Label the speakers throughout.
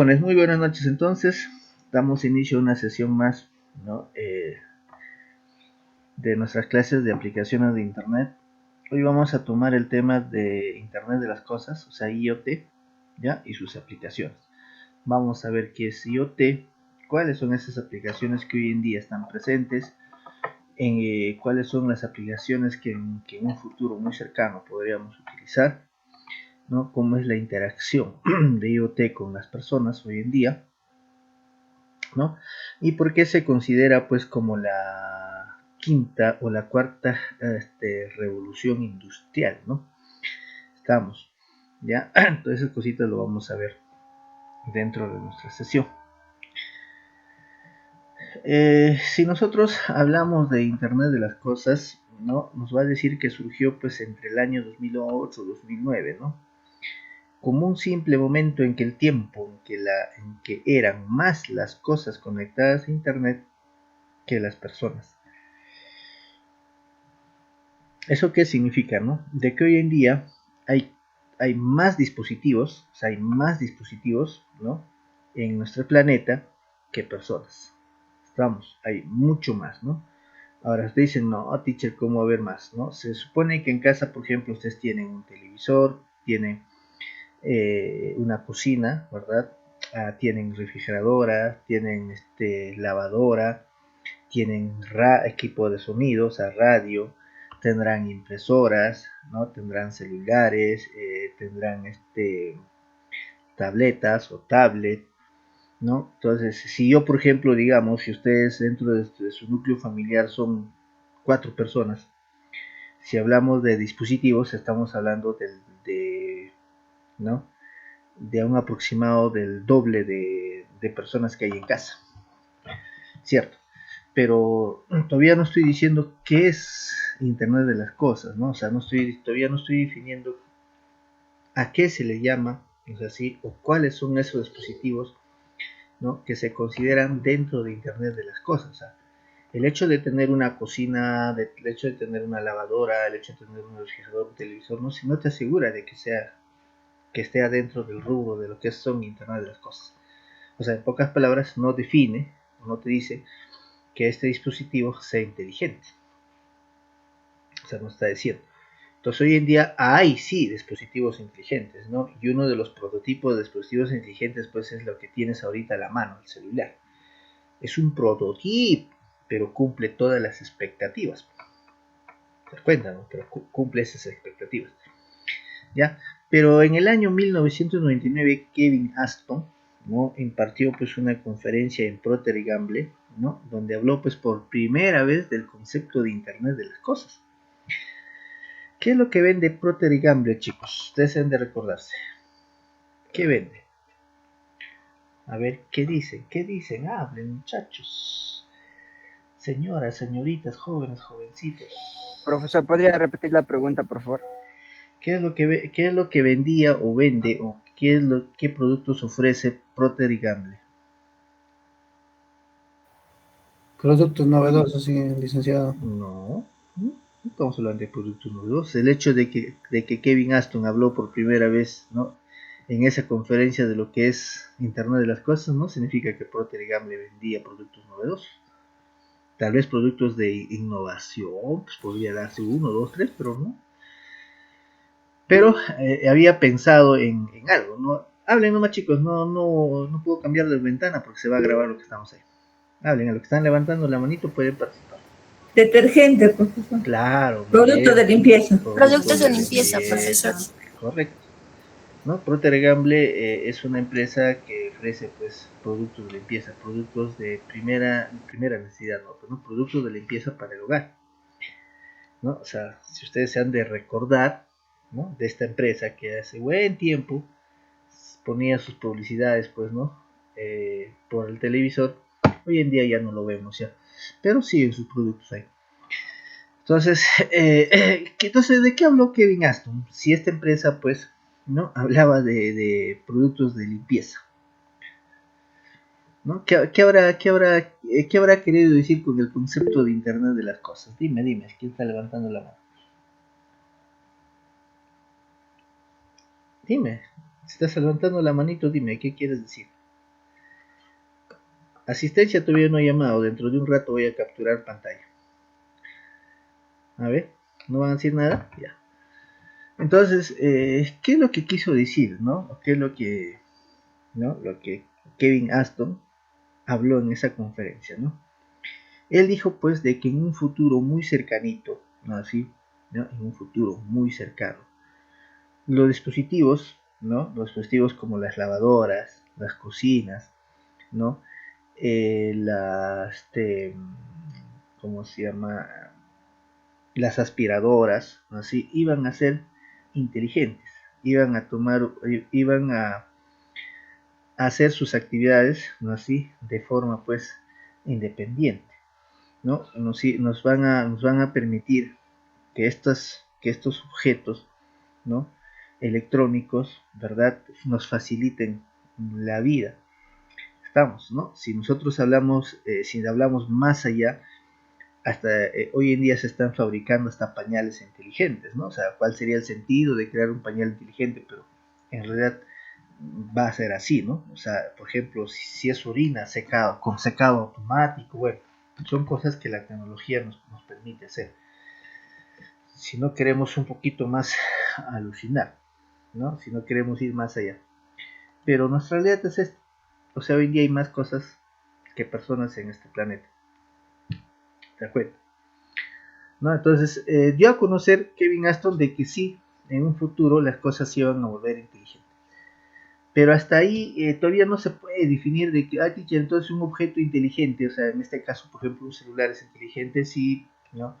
Speaker 1: jóvenes, muy buenas noches. Entonces, damos inicio a una sesión más, ¿no? De nuestras clases de aplicaciones de Internet. Hoy vamos a tomar el tema de Internet de las cosas, o sea, IoT, ¿ya? Y sus aplicaciones. Vamos a ver qué es IoT, cuáles son esas aplicaciones que hoy en día están presentes, cuáles son las aplicaciones que en un futuro muy cercano podríamos utilizar, ¿no? Cómo es la interacción de IoT con las personas hoy en día, ¿no? Y por qué se considera pues como la quinta o la cuarta revolución industrial, ¿no? Estamos, ¿ya? Todas esas cositas lo vamos a ver dentro de nuestra sesión. Si nosotros hablamos de Internet de las cosas, ¿no? Nos va a decir que surgió pues entre el año 2008 y 2009, ¿no? Como un simple momento en que el tiempo en que eran más las cosas conectadas a Internet que las personas. ¿Eso qué significa, no? De que hoy en día hay más dispositivos, o sea, hay más dispositivos, ¿no? En nuestro planeta que personas. Estamos, hay mucho más, ¿no? Ahora ustedes dicen, no, teacher, ¿cómo va a haber más, no? Se supone que en casa, por ejemplo, ustedes tienen un televisor, tienen una cocina, ¿verdad? Tienen refrigeradora, tienen lavadora, tienen equipo de sonido, o sea, radio, tendrán impresoras, ¿no? Tendrán celulares, tendrán tabletas o tablet, ¿no? Entonces, si yo, por ejemplo, digamos, si ustedes dentro de su núcleo familiar son 4 personas, si hablamos de dispositivos, estamos hablando ¿no? De un aproximado del doble de personas que hay en casa, ¿cierto? Pero todavía no estoy diciendo qué es Internet de las cosas, ¿no? O sea, todavía no estoy definiendo a qué se le llama, o sea, ¿sí? O cuáles son esos dispositivos, ¿no? Que se consideran dentro de Internet de las cosas. O sea, el hecho de tener una cocina, el hecho de tener una lavadora, el hecho de tener un refrigerador, un televisor, no te asegura de que esté adentro del rubro de lo que son Internet de las cosas. O sea, en pocas palabras, no define o no te dice que este dispositivo sea inteligente. O sea, no está diciendo. Entonces, hoy en día hay sí dispositivos inteligentes, ¿no? Y uno de los prototipos de dispositivos inteligentes, pues, es lo que tienes ahorita a la mano, el celular. Es un prototipo, pero cumple todas las expectativas. ¿Te das cuenta, no? Pero cumple esas expectativas. ¿Ya? Pero en el año 1999, Kevin Aston, ¿no? Impartió pues una conferencia en Procter y Gamble, ¿no? Donde habló pues por primera vez del concepto de Internet de las cosas. ¿Qué es lo que vende Procter y Gamble, chicos? Ustedes deben de recordarse. ¿Qué vende? A ver, ¿qué dicen? ¿Qué dicen? Hablen, muchachos. Señoras, señoritas, jóvenes, jovencitos.
Speaker 2: Profesor, ¿podría repetir la pregunta, por favor?
Speaker 1: ¿Qué es lo que vendía o vende o qué productos ofrece Procter y Gamble?
Speaker 3: Productos novedosos, sí, licenciado.
Speaker 1: No, no estamos hablando de productos novedosos. El hecho de que Kevin Aston habló por primera vez, ¿no? En esa conferencia de lo que es Internet de las Cosas, no significa que Procter y Gamble vendía productos novedosos. Tal vez productos de innovación, pues podría darse uno, dos, tres, pero no. Pero había pensado en algo, ¿no? Hablen nomás, chicos, no puedo cambiar de ventana porque se va a grabar lo que estamos ahí. Hablen, a los que están levantando la manito pueden participar.
Speaker 4: Detergente, profesor.
Speaker 1: Claro,
Speaker 4: Productos de limpieza.
Speaker 5: Productos de limpieza, profesor.
Speaker 1: Correcto. ¿No? Procter Gamble es una empresa que ofrece pues productos de limpieza, productos de primera necesidad, ¿no? Productos de limpieza para el hogar, ¿no? O sea, si ustedes se han de recordar, ¿no? De esta empresa que hace buen tiempo ponía sus publicidades, pues, ¿no? Por el televisor, hoy en día ya no lo vemos ya, pero siguen sus productos ahí. Entonces, entonces, ¿de qué habló Kevin Aston? Si esta empresa, pues, ¿no? Hablaba de productos de limpieza, ¿no? ¿Qué habrá querido decir con el concepto de Internet de las cosas? Dime, ¿quién está levantando la mano? Dime, si estás levantando la manito, dime, ¿qué quieres decir? Asistencia todavía no ha llamado. Dentro de un rato voy a capturar pantalla. A ver, ¿no van a decir nada? Ya. Entonces, ¿qué es lo que quiso decir, no? ¿Qué es lo que, no? Lo que Kevin Aston habló en esa conferencia, ¿no? Él dijo, pues, de que en un futuro muy cercanito, ¿no? Así, ¿no? En un futuro muy cercano, los dispositivos, ¿no? Los dispositivos como las lavadoras, las cocinas, ¿no? ¿Cómo se llama? Las aspiradoras, ¿no? Así, iban a ser inteligentes, iban a hacer sus actividades, ¿no? Así, de forma, pues, independiente, ¿no? Nos van a permitir que estos objetos, ¿no? Electrónicos, ¿verdad? Nos faciliten la vida. Estamos, ¿no? Si nosotros hablamos, si hablamos más allá, hasta hoy en día se están fabricando hasta pañales inteligentes, ¿no? O sea, ¿cuál sería el sentido de crear un pañal inteligente? Pero en realidad va a ser así, ¿no? O sea, por ejemplo, si es orina secado, con secado automático, bueno, son cosas que la tecnología nos permite hacer. Si no queremos un poquito más alucinar, ¿no? Si no queremos ir más allá. Pero nuestra realidad es esta. O sea, hoy en día hay más cosas que personas en este planeta. ¿De acuerdo? ¿No? Entonces, dio a conocer Kevin Aston de que sí, en un futuro las cosas se iban a volver inteligentes. Pero hasta ahí todavía no se puede definir de que, teacher, entonces un objeto inteligente, o sea, en este caso, por ejemplo, un celular es inteligente, sí, ¿no?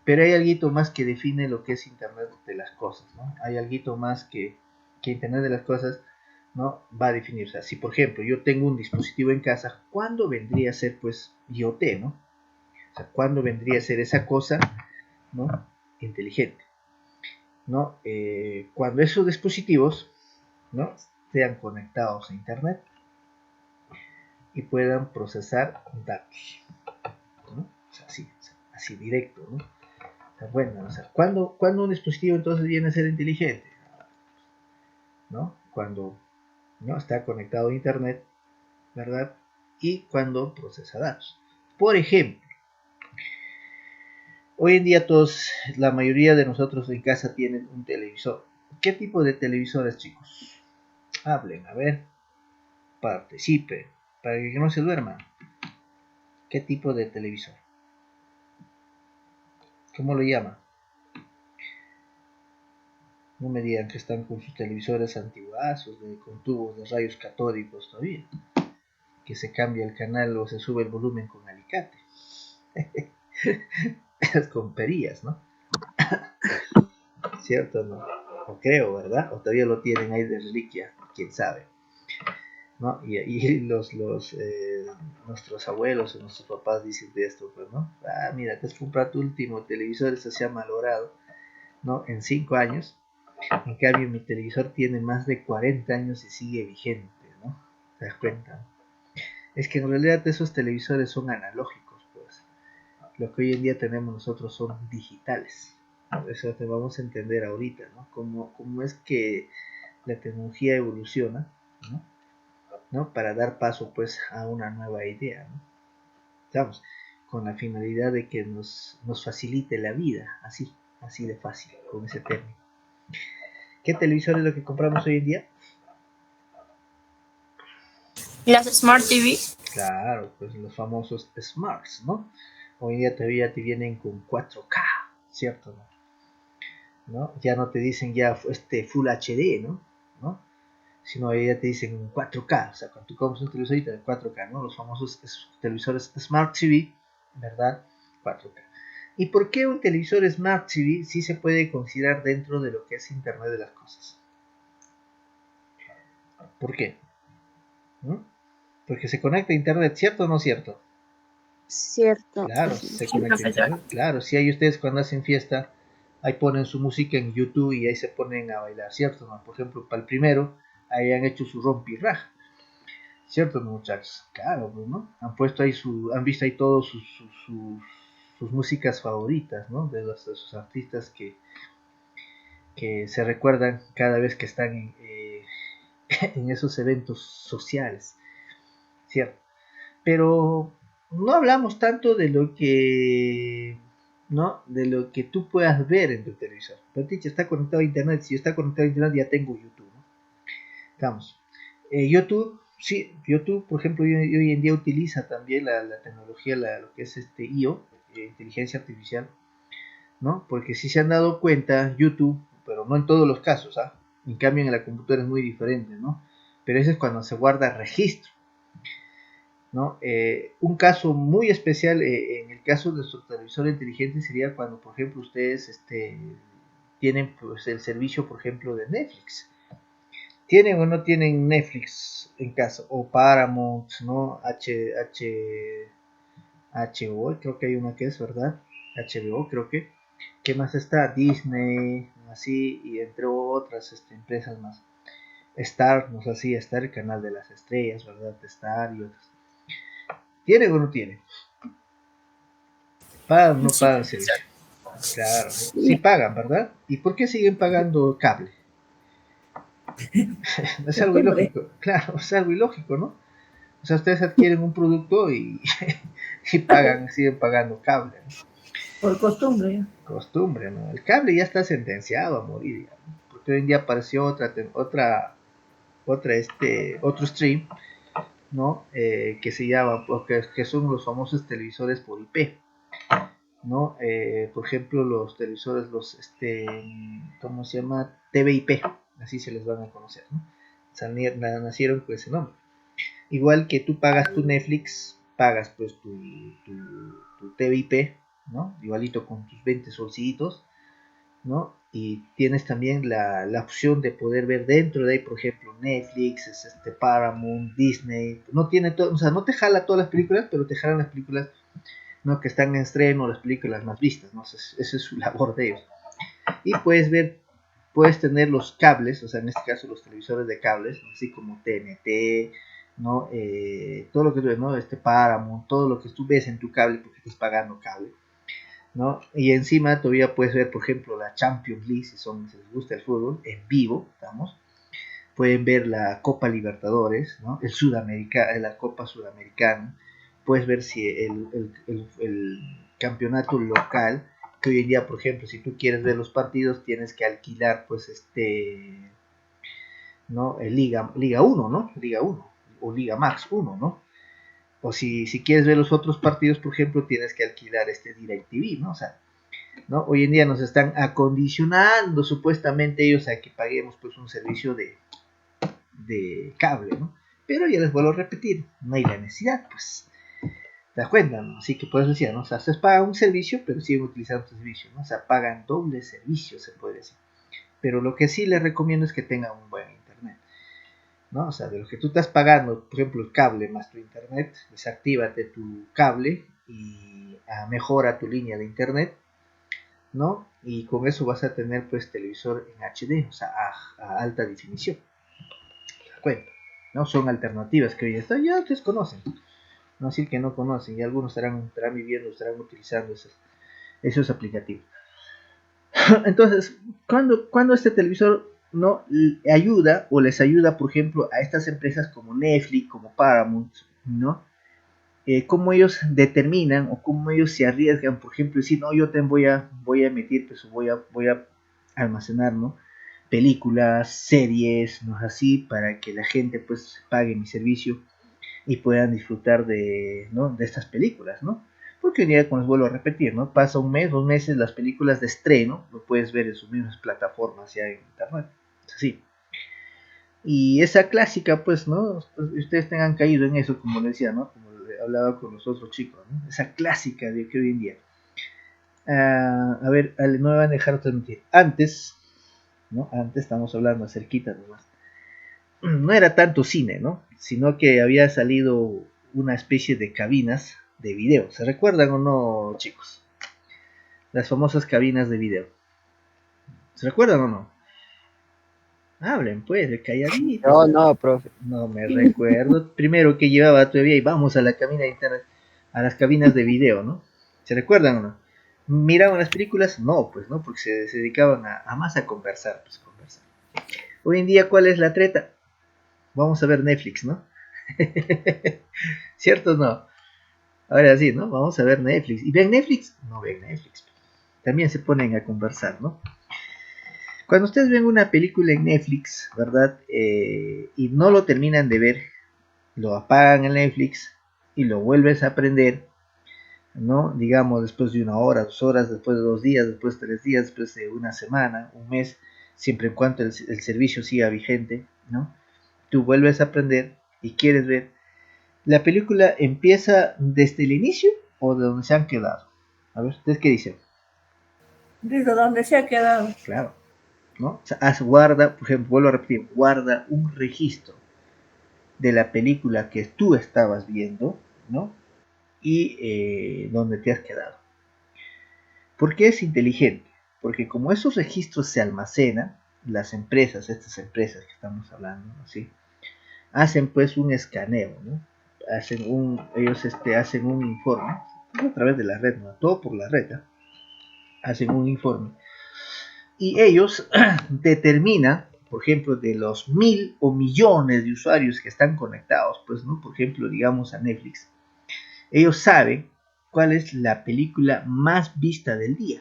Speaker 1: Pero hay algo más que define lo que es Internet de las cosas, ¿no? Hay algo más que Internet de las cosas, ¿no? Va a definir. O sea, si por ejemplo yo tengo un dispositivo en casa, ¿cuándo vendría a ser, pues, IoT, ¿no? O sea, ¿cuándo vendría a ser esa cosa, ¿no? Inteligente, ¿no? Cuando esos dispositivos, ¿no? Sean conectados a Internet y puedan procesar datos, ¿no? O sea, así directo, ¿no? O sea, bueno, o sea, ¿cuándo un dispositivo entonces viene a ser inteligente? ¿No? Cuando, ¿no? Está conectado a Internet, ¿verdad? Y cuando procesa datos. Por ejemplo, hoy en día todos, la mayoría de nosotros en casa tienen un televisor. ¿Qué tipo de televisores, chicos? Hablen, a ver, participen, para que no se duerman. ¿Qué tipo de televisor? ¿Cómo lo llaman? No me digan que están con sus televisores antiguazos, con tubos de rayos catódicos todavía. Que se cambia el canal o se sube el volumen con alicate. Con perillas, ¿no? ¿Cierto? No, no creo, ¿verdad? O todavía lo tienen ahí de reliquia, quién sabe. ¿No? Y nuestros abuelos o nuestros papás dicen de esto, pues, ¿no? Ah, mira, te has comprado tu último televisor, eso se ha malogrado, ¿no? En 5 años. En cambio, mi televisor tiene más de 40 años y sigue vigente, ¿no? ¿Te das cuenta? Es que en realidad esos televisores son analógicos, pues. Lo que hoy en día tenemos nosotros son digitales. Eso te vamos a entender ahorita, ¿no? Cómo es que la tecnología evoluciona, ¿no? ¿No? Para dar paso, pues, a una nueva idea, ¿no? Estamos con la finalidad de que nos facilite la vida, así de fácil, con ese término. ¿Qué televisor es lo que compramos hoy en día?
Speaker 5: Las Smart TV.
Speaker 1: Claro, pues los famosos Smarts, ¿no? Hoy en día todavía te vienen con 4K, ¿cierto? ¿No? Ya no te dicen ya Full HD, ¿no? Sino ya te dicen 4K, o sea, cuando tú compras un televisor de 4K, ¿no? Los famosos televisores Smart TV, ¿verdad? 4K. ¿Y por qué un televisor Smart TV sí se puede considerar dentro de lo que es Internet de las cosas? ¿Por qué? ¿No? Porque se conecta a Internet, ¿cierto o no cierto?
Speaker 6: Cierto.
Speaker 1: Claro, se conecta a Internet. Claro, si hay ustedes cuando hacen fiesta, ahí ponen su música en YouTube y ahí se ponen a bailar, ¿cierto? ¿No? Por ejemplo, para el primero, ahí han hecho su rompirraja, ¿cierto, muchachos? Claro, pues, ¿no? Han puesto ahí han visto ahí todos sus músicas favoritas, ¿no? De sus artistas que se recuerdan cada vez que están en esos eventos sociales, ¿cierto? pero no hablamos tanto de lo que, ¿no? De lo que tú puedas ver en tu televisor. Pero Ticha está conectado a internet. Si yo está conectado a internet, ya tengo YouTube, ¿no? Vamos. YouTube, sí, YouTube, por ejemplo, hoy en día utiliza también la tecnología, lo que es IO, inteligencia artificial, ¿no? Porque si se han dado cuenta, YouTube, pero no en todos los casos, ¿ah? En cambio en la computadora es muy diferente, ¿no? Pero eso es cuando se guarda registro, ¿no? Un caso muy especial en el caso de su televisor inteligente sería cuando, por ejemplo, ustedes tienen pues, el servicio, por ejemplo, de Netflix. ¿Tienen o no tienen Netflix en casa? O Paramount, ¿no? HBO, creo que hay una que es, ¿verdad? HBO, creo que. ¿Qué más está? Disney, así, y entre otras empresas más. Star, no sé si Star, el canal de las estrellas, ¿verdad? Star y otras. ¿Tienen o no tienen? ¿Pagan o no pagan servicio? Claro, sí pagan, ¿verdad? ¿Y por qué siguen pagando cable? Es algo ilógico, claro, es algo ilógico, ¿no? O sea, ustedes adquieren un producto y, y pagan, siguen pagando cable, ¿no?
Speaker 4: Por costumbre.
Speaker 1: Costumbre, ¿no? El cable ya está sentenciado a morir, ¿no? Porque hoy en día apareció otro stream, ¿no? Que se llama, que son los famosos televisores por IP, ¿no? Por ejemplo, los televisores, ¿cómo se llama? TVIP, así se les van a conocer, ¿no? Nacieron con ese nombre. Igual que tú pagas tu Netflix, pagas pues tu TVIP, ¿no? Igualito con tus 20 solcitos, ¿no? Y tienes también la opción de poder ver dentro de ahí, por ejemplo, Netflix, Paramount, Disney. No tiene todo, o sea, no te jala todas las películas, pero te jalan las películas, ¿no? Que están en estreno, las películas más vistas, ¿no? Esa es su labor de ellos. Y puedes tener los cables, o sea, en este caso los televisores de cables, así como TNT, ¿no? Todo lo que tú ves, ¿no? Paramount, todo lo que tú ves en tu cable porque estás pagando cable, ¿no? Y encima todavía puedes ver, por ejemplo, la Champions League, si les gusta el fútbol, en vivo, estamos. Pueden ver la Copa Libertadores, ¿no? La Copa Sudamericana. Puedes ver si el campeonato local, que hoy en día, por ejemplo, si tú quieres ver los partidos, tienes que alquilar, pues, ¿no? Liga 1, ¿no? Liga 1 o Liga Max 1, ¿no? O si quieres ver los otros partidos, por ejemplo, tienes que alquilar DirecTV, ¿no? O sea, ¿no? Hoy en día nos están acondicionando supuestamente ellos a que paguemos pues un servicio de cable, ¿no? Pero ya les vuelvo a repetir, no hay la necesidad, pues, ¿te das cuenta, no? Así que puedes decir, ¿no? O sea, ustedes pagan un servicio, pero siguen utilizando tu servicio, ¿no? O sea, pagan doble servicio, se puede decir. Pero lo que sí les recomiendo es que tengan un buen internet, ¿no? O sea, de lo que tú estás pagando, por ejemplo, el cable más tu internet, desactívate tu cable y mejora tu línea de internet, ¿no? Y con eso vas a tener pues televisor en HD, o sea, a alta definición. ¿Te das cuenta? ¿No? Son alternativas que hoy ya ustedes conocen. No decir que no conocen, y algunos estarán viviendo, estarán utilizando esos aplicativos. Entonces, cuando este televisor no ayuda o les ayuda, por ejemplo, a estas empresas como Netflix, como Paramount, ¿no? Cómo ellos determinan o cómo ellos se arriesgan, por ejemplo, decir, no, yo te voy a emitir, pues voy a almacenar, ¿no? Películas, series, ¿no? Así, para que la gente pues pague mi servicio y puedan disfrutar ¿no? de estas películas, ¿no? Porque hoy día, como les vuelvo a repetir, ¿no? Pasa un mes, 2 meses, las películas de estreno lo puedes ver en sus mismas plataformas ya en internet. Es así. Y esa clásica, pues, ¿no? Ustedes tengan caído en eso, como les decía, ¿no? Como hablaba con los otros chicos, ¿no? Esa clásica de que hoy en día. A ver, no me van a dejar transmitir. Antes, ¿no? Antes estamos hablando cerquita nomás. No era tanto cine, ¿no? Sino que había salido una especie de cabinas de video. ¿Se recuerdan o no, chicos? Las famosas cabinas de video. ¿Se recuerdan o no? Hablen, pues, de calladitos.
Speaker 2: No, profe.
Speaker 1: No me recuerdo. Primero que llevaba todavía y vamos a la cabina de internet, a las cabinas de video, ¿no? ¿Se recuerdan o no? ¿Miraban las películas? No, pues, ¿no? Porque se dedicaban a más a conversar, pues, conversar. Hoy en día, ¿cuál es la treta? Vamos a ver Netflix, ¿no? ¿Cierto o no? Ahora sí, ¿no? Vamos a ver Netflix. ¿Y ven Netflix? No ven Netflix. También se ponen a conversar, ¿no? Cuando ustedes ven una película en Netflix, ¿verdad? Y no lo terminan de ver, lo apagan en Netflix y lo vuelves a prender, ¿no? Digamos, después de 1 hora, 2 horas, después de 2 días, después de 3 días, después de una semana, un mes, siempre en cuanto el servicio siga vigente, ¿no? Tú vuelves a prender y quieres ver. ¿La película empieza desde el inicio o de donde se han quedado? A ver, ¿ustedes qué dicen?
Speaker 4: Desde donde se ha quedado.
Speaker 1: Claro, ¿no? O sea, guarda, por ejemplo, vuelvo a repetir, guarda un registro de la película que tú estabas viendo, ¿no? Y donde te has quedado. ¿Por qué es inteligente? Porque como esos registros se almacenan, las empresas, estas empresas que estamos hablando, ¿sí? Hacen pues un escaneo, ¿no? Ellos hacen un informe, a través de la red, ¿no? Todo por la red, ¿no? Hacen un informe. Y ellos determinan, por ejemplo, de los 1000 o millones de usuarios que están conectados, pues, ¿no? Por ejemplo, digamos a Netflix, ellos saben cuál es la película más vista del día,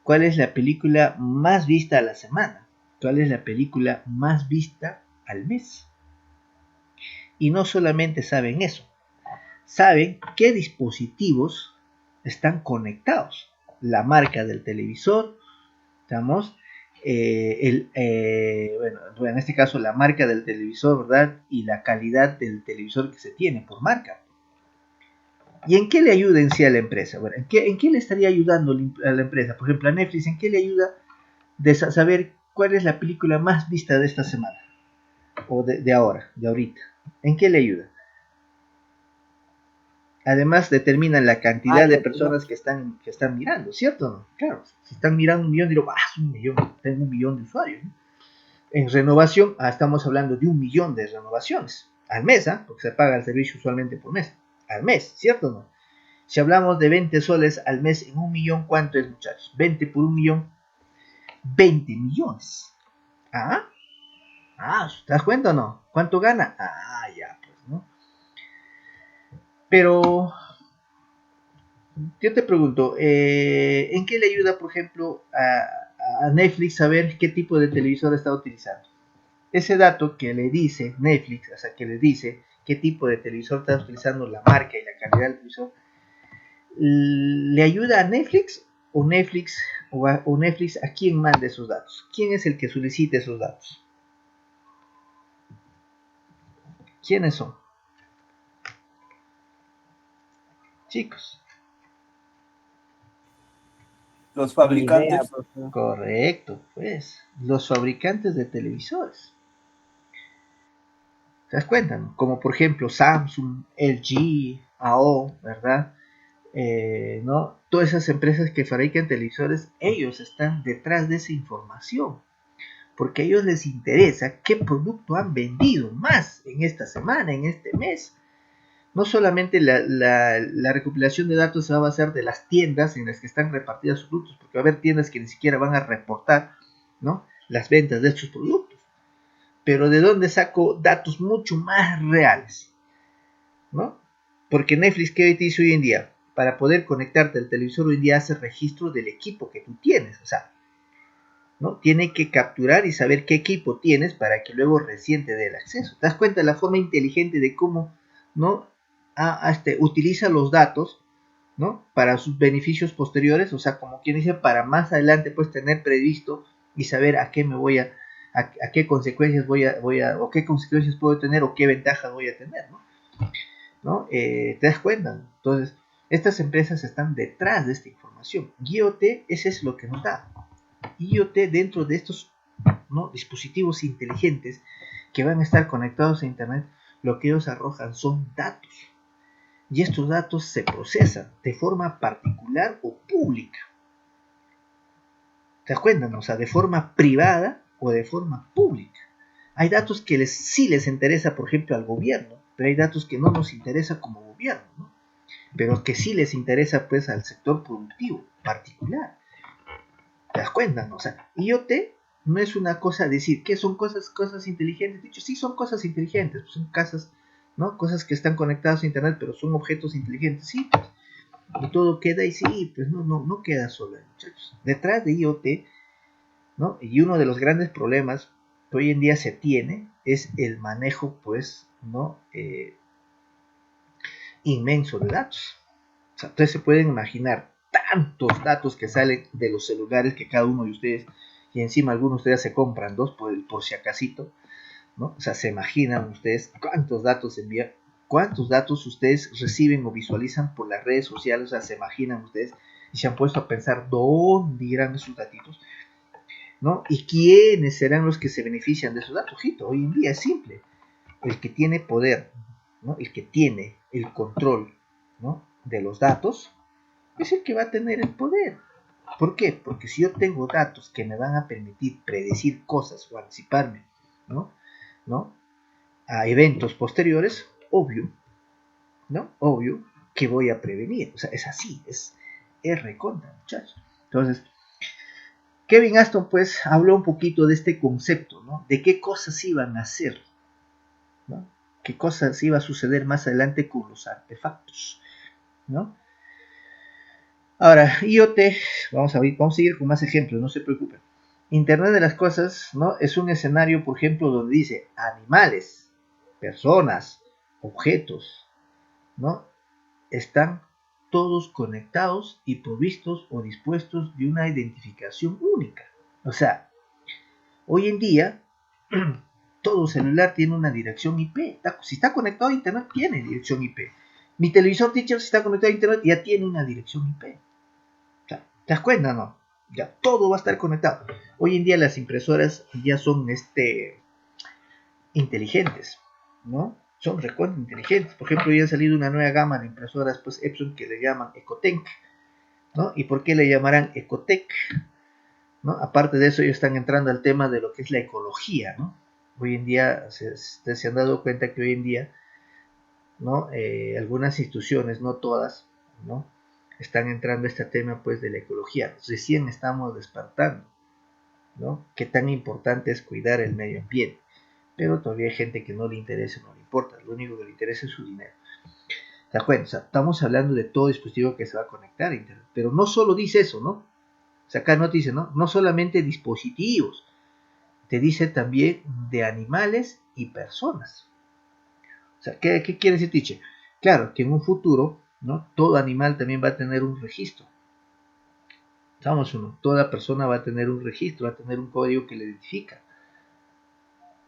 Speaker 1: cuál es la película más vista a la semana, cuál es la película más vista al mes. Y no solamente saben eso, saben qué dispositivos están conectados, la marca del televisor, estamos, bueno, en este caso la marca del televisor, ¿verdad? Y la calidad del televisor que se tiene por marca. ¿Y en qué le ayuda en sí a la empresa? Bueno, ¿en qué le estaría ayudando a la empresa? Por ejemplo, a Netflix, ¿en qué le ayuda de saber cuál es la película más vista de esta semana? O de ahora, de ahorita. ¿En qué le ayuda? Además, determinan la cantidad de personas que están mirando, ¿cierto o no? Claro, si están mirando 1 millón, digo, es 1 millón, tengo 1 millón de usuarios, ¿no? En renovación, estamos hablando de 1 millón de renovaciones al mes, porque se paga el servicio usualmente por mes, al mes, ¿cierto o no? Si hablamos de 20 soles al mes en 1 millón, ¿cuánto es, muchachos? 20 por 1 millón, 20 millones. ¿Ah? ¿Te das cuenta o no? ¿Cuánto gana? Ya, pues, ¿no? Pero yo te pregunto, ¿en qué le ayuda, por ejemplo, a Netflix saber qué tipo de televisor está utilizando? Ese dato que le dice Netflix, o sea, que le dice qué tipo de televisor está utilizando, la marca y la calidad del televisor, ¿le ayuda a Netflix o Netflix a quién manda esos datos? ¿Quién es el que solicita esos datos? ¿Quiénes son? Chicos.
Speaker 2: Los fabricantes.
Speaker 1: Correcto, pues, los fabricantes de televisores. ¿Te das cuenta? ¿No? Como por ejemplo Samsung, LG, AO, ¿verdad? ¿No? Todas esas empresas que fabrican televisores, ellos están detrás de esa información, porque a ellos les interesa qué producto han vendido más en esta semana, en este mes. No solamente la recopilación de datos se va a basar de las tiendas en las que están repartidas sus productos, porque va a haber tiendas que ni siquiera van a reportar, ¿no?, las ventas de estos productos. Pero ¿de dónde saco datos mucho más reales? ¿No? Porque Netflix, ¿qué te dice hoy en día? Para poder conectarte al televisor hoy en día hace registro del equipo que tú tienes. O sea, ¿no? Tiene que capturar y saber qué equipo tienes para que luego recién te dé el acceso. ¿Te das cuenta de la forma inteligente de cómo, ¿no?, utiliza los datos, ¿no?, para sus beneficios posteriores? O sea, como quien dice, para más adelante pues tener previsto y saber a qué me voy a qué consecuencias o qué consecuencias puedo tener o qué ventajas voy a tener, ¿no? ¿Te das cuenta? Entonces, estas empresas están detrás de esta información. IoT, ese es lo que nos da. IoT dentro de estos, ¿no?, dispositivos inteligentes que van a estar conectados a internet, lo que ellos arrojan son datos. Y estos datos se procesan de forma particular o pública. ¿Te das cuenta? ¿No? O sea, de forma privada o de forma pública. Hay datos que sí les interesa, por ejemplo, al gobierno, pero hay datos que no nos interesa como gobierno, ¿no?, pero que sí les interesa pues al sector productivo particular. ¿Te das cuenta? ¿No? O sea, IoT no es una cosa decir que son cosas inteligentes. Dicho, sí son cosas inteligentes, pues son casas, ¿no? Cosas que están conectadas a internet, pero son objetos inteligentes, sí, pues. Y todo queda y sí, pues no queda solo, muchachos. Detrás de IoT, ¿no? Y uno de los grandes problemas que hoy en día se tiene es el manejo, pues, ¿no? Inmenso de datos. O sea, ustedes se pueden imaginar tantos datos que salen de los celulares que cada uno de ustedes, y encima algunos de ustedes se compran dos por si acasito, ¿no? O sea, se imaginan ustedes cuántos datos envían, cuántos datos ustedes reciben o visualizan por las redes sociales. O sea, se imaginan ustedes y se han puesto a pensar dónde irán esos datitos, ¿no? Y quiénes serán los que se benefician de esos datos. Ojito, hoy en día es simple. El que tiene poder, ¿no? El que tiene el control, ¿no? De los datos es el que va a tener el poder. ¿Por qué? Porque si yo tengo datos que me van a permitir predecir cosas o anticiparme, ¿no? A eventos posteriores, obvio, ¿no? Obvio que voy a prevenir. O sea, es así, es recontra, muchachos. Entonces, Kevin Aston, pues, habló un poquito de este concepto, ¿no? De qué cosas iban a hacer, ¿no? Qué cosas iba a suceder más adelante con los artefactos, ¿no? Ahora, IoT, vamos a seguir con más ejemplos, no se preocupen. Internet de las cosas, ¿no? Es un escenario, por ejemplo, donde dice animales, personas, objetos, ¿no? Están todos conectados y provistos o dispuestos de una identificación única. O sea, hoy en día, todo celular tiene una dirección IP. Si está conectado a internet, tiene dirección IP. Mi televisor, teacher, si está conectado a internet, ya tiene una dirección IP. O sea, ¿te das cuenta, no? Ya todo va a estar conectado. Hoy en día las impresoras ya son inteligentes, ¿no? Son recontra inteligentes. Por ejemplo, ya ha salido una nueva gama de impresoras, pues Epson, que le llaman Ecotec, ¿no? ¿Y por qué le llamarán Ecotec? ¿No? Aparte de eso, ellos están entrando al tema de lo que es la ecología, ¿no? Hoy en día, se han dado cuenta que hoy en día, ¿no? Algunas instituciones, no todas, ¿no? Están entrando a este tema, pues, de la ecología. Recién estamos despertando, ¿no? Qué tan importante es cuidar el medio ambiente. Pero todavía hay gente que no le interesa, no le importa. Lo único que le interesa es su dinero. ¿Te das cuenta? O sea, estamos hablando de todo dispositivo que se va a conectar a internet. Pero no solo dice eso, ¿no? O sea, acá no te dice, ¿no? No solamente dispositivos. Te dice también de animales y personas. O sea, ¿qué quiere decir, Tiche? Claro, que en un futuro, ¿no? Todo animal también va a tener un registro. Estamos uno. Toda persona va a tener un registro, va a tener un código que le identifica,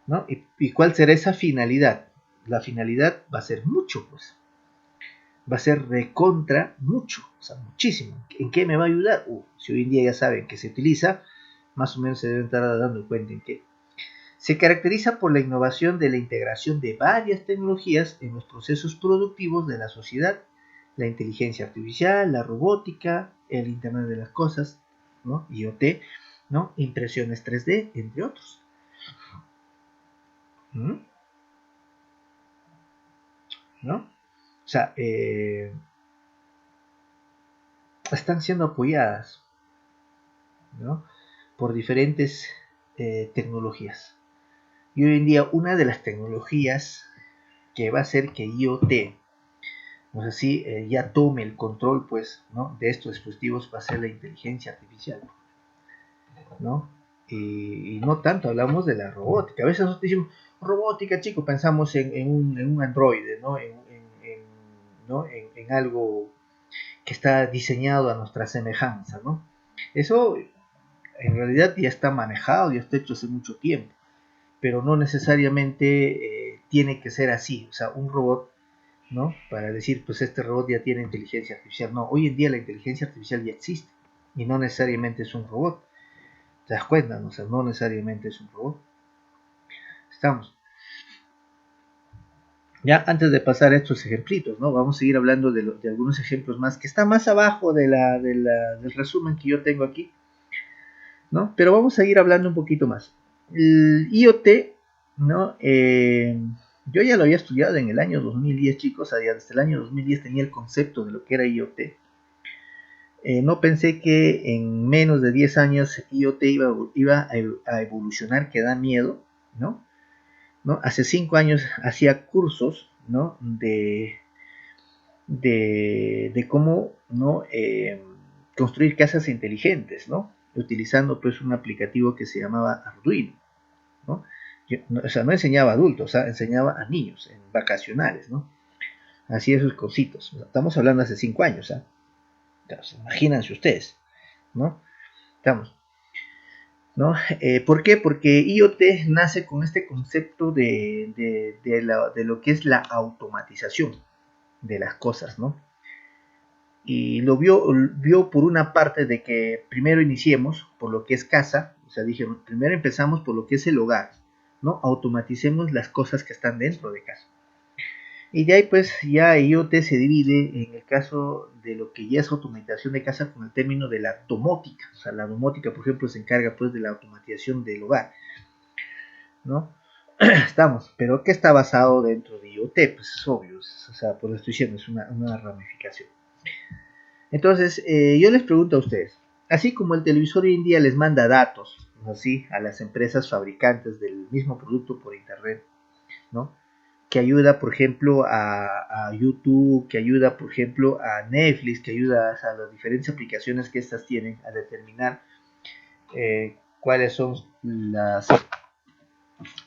Speaker 1: ¿no? ¿Y cuál será esa finalidad? La finalidad va a ser mucho, pues. Va a ser recontra mucho, o sea, muchísimo. ¿En qué me va a ayudar? Si hoy en día ya saben que se utiliza, más o menos se deben estar dando cuenta en qué. Se caracteriza por la innovación de la integración de varias tecnologías en los procesos productivos de la sociedad, la inteligencia artificial, la robótica, el Internet de las cosas, ¿no? IoT, ¿no? Impresiones 3D, entre otros. ¿No? O sea, están siendo apoyadas, ¿no? Por diferentes tecnologías. Y hoy en día una de las tecnologías que va a hacer que IoT, no sé si ya tome el control, pues, ¿no? De estos dispositivos va a ser la inteligencia artificial, ¿no? Y no tanto hablamos de la robótica. A veces nosotros decimos robótica, chicos, pensamos en un androide, ¿no? ¿no? En algo que está diseñado a nuestra semejanza, ¿no? Eso en realidad ya está manejado, ya está hecho hace mucho tiempo, pero no necesariamente tiene que ser así. O sea, un robot, ¿no? Para decir, pues este robot ya tiene inteligencia artificial. No, hoy en día la inteligencia artificial ya existe y no necesariamente es un robot. ¿Te das cuenta? ¿No? O sea, no necesariamente es un robot. Estamos. Ya antes de pasar a estos ejemplitos, ¿no? Vamos a seguir hablando de algunos ejemplos más que están más abajo del resumen que yo tengo aquí, ¿no? Pero vamos a ir hablando un poquito más. El IoT, ¿no? Yo ya lo había estudiado en el año 2010, chicos. Desde el año 2010 tenía el concepto de lo que era IoT, No pensé que en menos de 10 años IoT iba a evolucionar, que da miedo, ¿no? ¿No? Hace 5 años hacía cursos, ¿no? De cómo, ¿no? Construir casas inteligentes, ¿no? Utilizando pues un aplicativo que se llamaba Arduino, ¿no? O sea, no enseñaba a adultos, o sea, enseñaba a niños en vacacionales, ¿no? Así esos cositos. Estamos hablando hace 5 años, ¿ah? Imagínense ustedes, ¿no? Estamos, ¿no? ¿Por qué? Porque IoT nace con este concepto de lo que es la automatización de las cosas, ¿no? Y lo vio por una parte de que primero iniciemos por lo que es casa, o sea, dije, primero empezamos por lo que es el hogar, ¿no? Automaticemos las cosas que están dentro de casa. Y de ahí pues ya IoT se divide en el caso de lo que ya es automatización de casa con el término de la domótica. O sea, la domótica, por ejemplo, se encarga pues de la automatización del hogar, ¿no? Estamos, pero ¿qué está basado dentro de IoT? Pues es obvio, o sea, por lo estoy diciendo, es una ramificación. Entonces, yo les pregunto a ustedes, así como el televisor hoy en día les manda datos, así, a las empresas fabricantes del mismo producto por internet, ¿no? Que ayuda, por ejemplo, a YouTube, que ayuda, por ejemplo, a Netflix, que ayuda a las diferentes aplicaciones que estas tienen a determinar cuáles son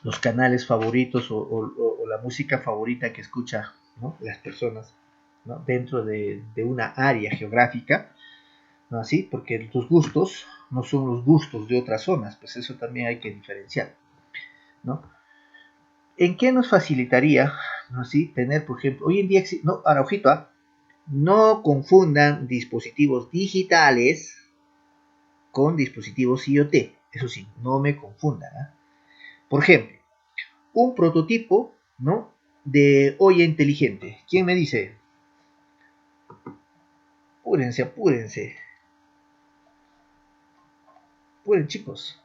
Speaker 1: los canales favoritos o la música favorita que escucha, ¿no? Las personas, ¿no? Dentro de una área geográfica, ¿no? Así, porque tus gustos no son los gustos de otras zonas, pues eso también hay que diferenciar, ¿no? ¿En qué nos facilitaría, ¿no? Así, tener, por ejemplo, hoy en día, no, ahora, ojito, no confundan dispositivos digitales con dispositivos IoT, eso sí, no me confundan, ¿eh? Por ejemplo, un prototipo, ¿no? De olla inteligente. ¿Quién me dice? Apúrense, apúrense. Apuren, chicos.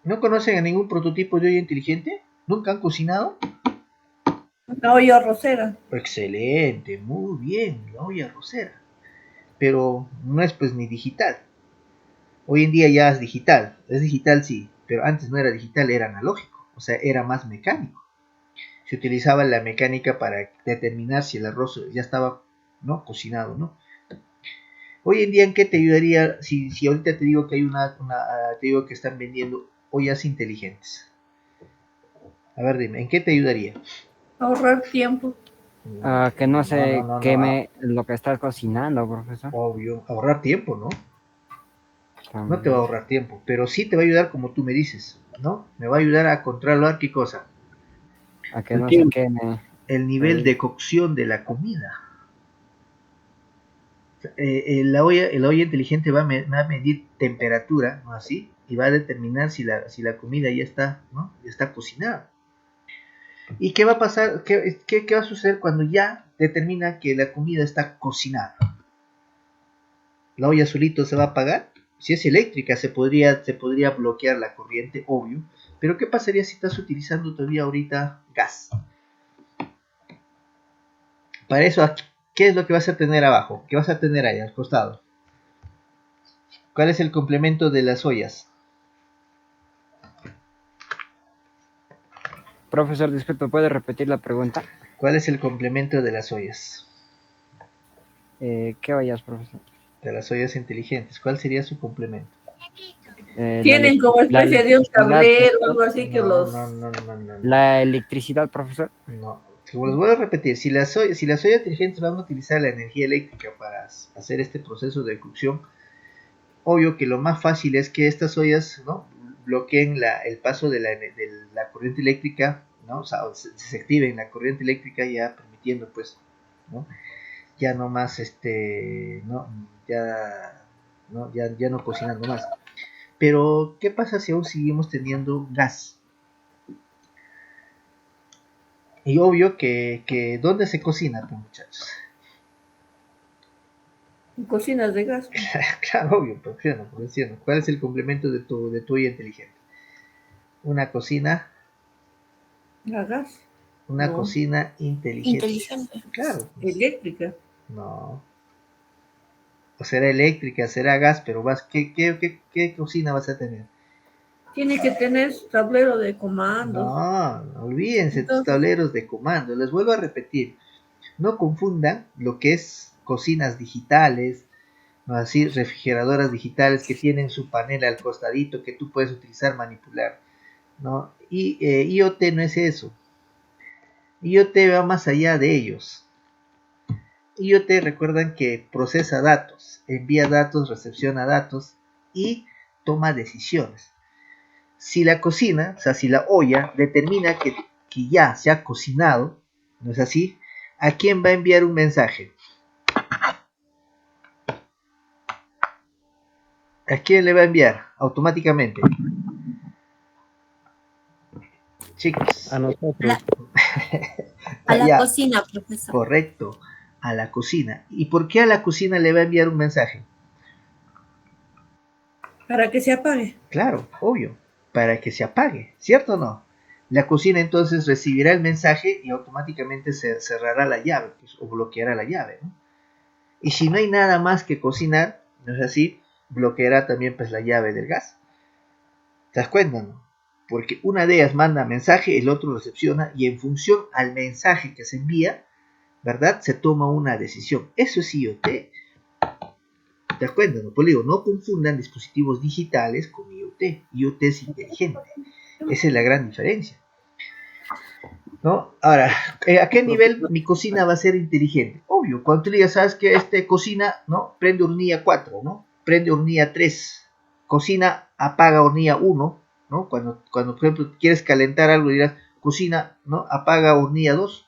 Speaker 1: ¿No conocen a ningún prototipo de olla inteligente? ¿Nunca han cocinado?
Speaker 4: Una olla arrocera.
Speaker 1: Excelente, muy bien, la olla arrocera. Pero no es pues ni digital. Hoy en día ya es digital sí, pero antes no era digital, era analógico, o sea, era más mecánico. Se utilizaba la mecánica para determinar si el arroz ya estaba, ¿no? Cocinado, ¿no? Hoy en día, ¿en qué te ayudaría si ahorita te digo que hay te digo que están vendiendo ollas inteligentes? A ver, dime, ¿en qué te ayudaría?
Speaker 4: Ahorrar tiempo.
Speaker 7: Que no se
Speaker 1: no,
Speaker 7: queme lo que estás cocinando, profesor.
Speaker 1: obvio, ahorrar tiempo, ¿no? No te va a
Speaker 7: También.
Speaker 1: ahorrar tiempo, pero sí te va a ayudar como tú me dices, ¿no? Me va a ayudar a controlar qué cosa,
Speaker 7: A que
Speaker 3: El
Speaker 7: no se
Speaker 3: tiempo.
Speaker 7: queme.
Speaker 1: el nivel de cocción de la comida. La olla inteligente va a medir temperatura, ¿no? Así, y va a determinar si la comida ya está, ¿no? Ya está cocinada. ¿Y qué va a pasar? ¿Qué va a suceder cuando ya determina que la comida está cocinada? La olla solito se va a apagar. Si es eléctrica, se podría bloquear la corriente, obvio. Pero ¿qué pasaría si estás utilizando todavía ahorita gas? Para eso, ¿qué es lo que vas a tener abajo? ¿Qué vas a tener ahí al costado? ¿Cuál es el complemento de las ollas?
Speaker 7: Profesor, disculpe, ¿puede repetir la pregunta?
Speaker 1: ¿Cuál es el complemento de las ollas?
Speaker 7: ¿Qué ollas, profesor?
Speaker 1: De las ollas inteligentes. ¿Cuál sería su complemento?
Speaker 4: Tienen como
Speaker 7: La
Speaker 4: especie de un
Speaker 7: electricidad,
Speaker 4: tablero o
Speaker 7: profesor.
Speaker 4: algo así que
Speaker 1: No,
Speaker 4: los...
Speaker 1: no, no, no, no, no.
Speaker 7: La electricidad, profesor.
Speaker 1: No. Como les voy a repetir, si las ollas inteligentes van a utilizar la energía eléctrica para hacer este proceso de cocción, obvio que lo más fácil es que estas ollas, ¿no? Bloqueen el paso de la corriente eléctrica, ¿no? O sea, desactiven la corriente eléctrica ya permitiendo, pues, ¿no? Ya no más, ¿no? Ya no cocinando más. Pero, ¿qué pasa si aún seguimos teniendo gas? Y obvio que ¿dónde se cocina, pues, muchachos?
Speaker 4: cocinas de gas.
Speaker 1: Claro, obvio, pero ¿cuál es el complemento de tu olla inteligente? Una cocina,
Speaker 4: A gas.
Speaker 1: una
Speaker 4: No.
Speaker 1: cocina inteligente.
Speaker 5: Inteligente.
Speaker 1: Claro, pues,
Speaker 4: Eléctrica.
Speaker 1: No. O será eléctrica, será gas, pero ¿qué cocina vas a tener?
Speaker 4: Tiene que tener su tablero de comandos.
Speaker 1: No, olvídense tus
Speaker 4: Entonces,
Speaker 1: tableros de comando. Les vuelvo a repetir, no confundan lo que es cocinas digitales, ¿no? Así, refrigeradoras digitales que tienen su panel al costadito que tú puedes utilizar, manipular, ¿no? Y IoT no es eso. IoT va más allá de ellos. IoT recuerdan que procesa datos, envía datos, recepciona datos y toma decisiones. Si la cocina, o sea, si la olla determina que ya se ha cocinado, ¿no es así? ¿A quién va a enviar un mensaje? ¿A quién le va a enviar automáticamente? Chicos.
Speaker 3: A nosotros.
Speaker 5: A la
Speaker 1: Ya,
Speaker 5: cocina, profesor.
Speaker 1: correcto, a la cocina. ¿Y por qué a la cocina le va a enviar un mensaje?
Speaker 4: para que se apague.
Speaker 1: Claro, obvio, para que se apague, ¿cierto o no? La cocina entonces recibirá el mensaje y automáticamente se cerrará la llave, pues, o bloqueará la llave, ¿no? Y si no hay nada más que cocinar, ¿no es así? Bloqueará también pues la llave del gas. ¿Te das cuenta, no? Porque una de ellas manda mensaje, el otro recepciona y en función al mensaje que se envía, ¿verdad? Se toma una decisión. Eso es IoT. ¿Te das cuenta? No, pues digo, no confundan dispositivos digitales con IoT. IoT es inteligente. Esa es la gran diferencia, ¿no? Ahora, ¿a qué nivel mi cocina va a ser inteligente? Obvio, cuando tú le digas, ¿sabes que cocina, ¿no? Prende hornilla 4, ¿no? Prende hornilla 3, cocina, apaga hornilla 1, ¿no? Cuando, por ejemplo, quieres calentar algo, dirás, cocina, ¿no? Apaga hornilla 2,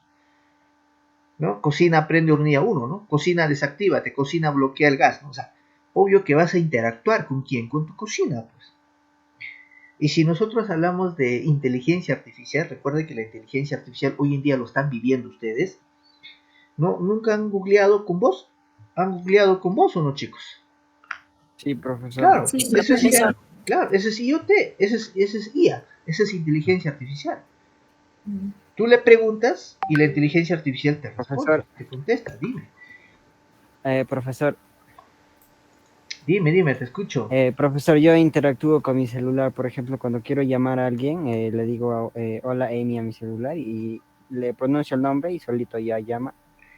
Speaker 1: ¿no? Cocina, prende hornilla 1, ¿no? Cocina, desactívate, cocina, bloquea el gas, ¿no? O sea, obvio que vas a interactuar con quién, con tu cocina, pues. Y si nosotros hablamos de inteligencia artificial, recuerden que la inteligencia artificial hoy en día lo están viviendo ustedes, ¿no? ¿Nunca han googleado con voz? ¿Han googleado con voz o no, chicos?
Speaker 7: Sí, profesor.
Speaker 1: Claro,
Speaker 5: Sí,
Speaker 1: eso es,
Speaker 5: profesor.
Speaker 1: claro, eso es IoT, eso es IA, eso es inteligencia artificial. Tú le preguntas y la inteligencia artificial te responde,
Speaker 7: Profesor.
Speaker 1: te contesta, dime,
Speaker 7: Profesor,
Speaker 1: dime, te escucho.
Speaker 7: profesor, yo interactúo con mi celular, por ejemplo, cuando quiero llamar a alguien, le digo hola Amy a mi celular y le pronuncio el nombre y solito ya llama.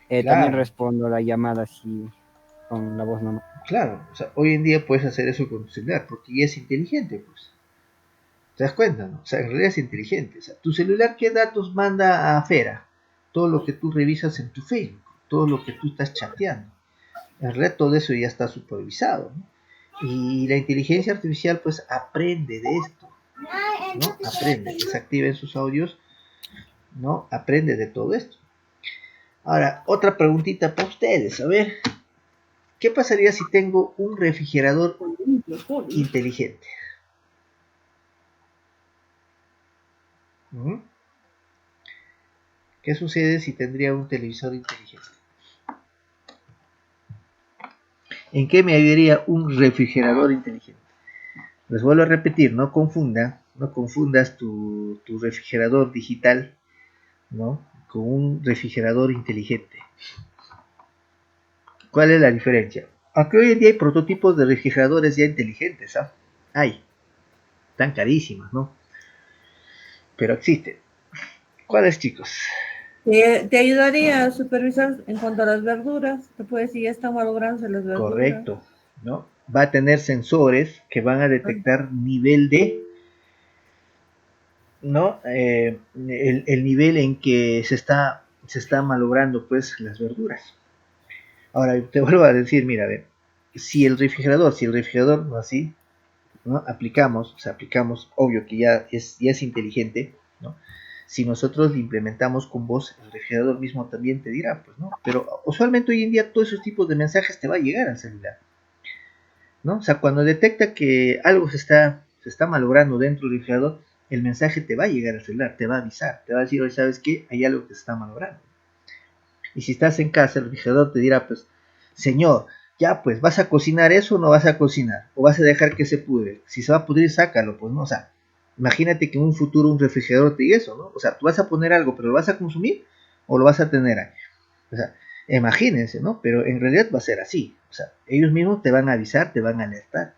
Speaker 7: También
Speaker 1: Claro,
Speaker 7: respondo la llamada así con la voz normal.
Speaker 1: claro, o sea, hoy en día puedes hacer eso con tu celular porque ya es inteligente, pues. ¿Te das cuenta, no? O sea, en realidad es inteligente. O sea, tu celular, ¿qué datos manda a Fera? Todo lo que tú revisas en tu Facebook, todo lo que tú estás chateando. En realidad todo eso ya está supervisado, ¿no? Y la inteligencia artificial pues aprende de esto, ¿no? Aprende, desactiva en sus audios, ¿no? Aprende de todo esto. Ahora, otra preguntita para ustedes, a ver, ¿qué pasaría si tengo un refrigerador inteligente? ¿Mm? ¿Qué sucede si tendría un televisor inteligente? ¿En qué me ayudaría un refrigerador inteligente? Les vuelvo a repetir, no confundas tu refrigerador digital, ¿no? Con un refrigerador inteligente. ¿Cuál es la diferencia? Aunque hoy en día hay prototipos de refrigeradores ya inteligentes, ¿ah? Hay, están carísimas, ¿no? Pero existen. ¿Cuáles, chicos?
Speaker 4: Te ayudaría a supervisar en cuanto a las verduras. Te puede decir, ya están malogradas las verduras.
Speaker 1: Correcto, ¿no? Va a tener sensores que van a detectar nivel de, ¿no? El nivel en que se está malogrando, pues, las verduras. Ahora, te vuelvo a decir, mira, si el refrigerador, ¿no? Así, ¿no? Aplicamos, obvio que ya es inteligente, ¿no? Si nosotros le implementamos con voz, el refrigerador mismo también te dirá, pues, ¿no? Pero usualmente hoy en día todos esos tipos de mensajes te va a llegar al celular, ¿no? O sea, cuando detecta que algo se está malogrando dentro del refrigerador, el mensaje te va a llegar al celular, te va a avisar, te va a decir, oye, ¿sabes qué? Hay algo que se está malogrando. Y si estás en casa, el refrigerador te dirá, pues, señor, ya pues, ¿vas a cocinar eso o no vas a cocinar? ¿O vas a dejar que se pudre? Si se va a pudrir, sácalo, pues, ¿no? O sea, imagínate que en un futuro un refrigerador te diga eso, ¿no? O sea, tú vas a poner algo, pero ¿lo vas a consumir o lo vas a tener ahí? O sea, Imagínense, ¿no? Pero en realidad va a ser así. O sea, ellos mismos te van a avisar, te van a alertar.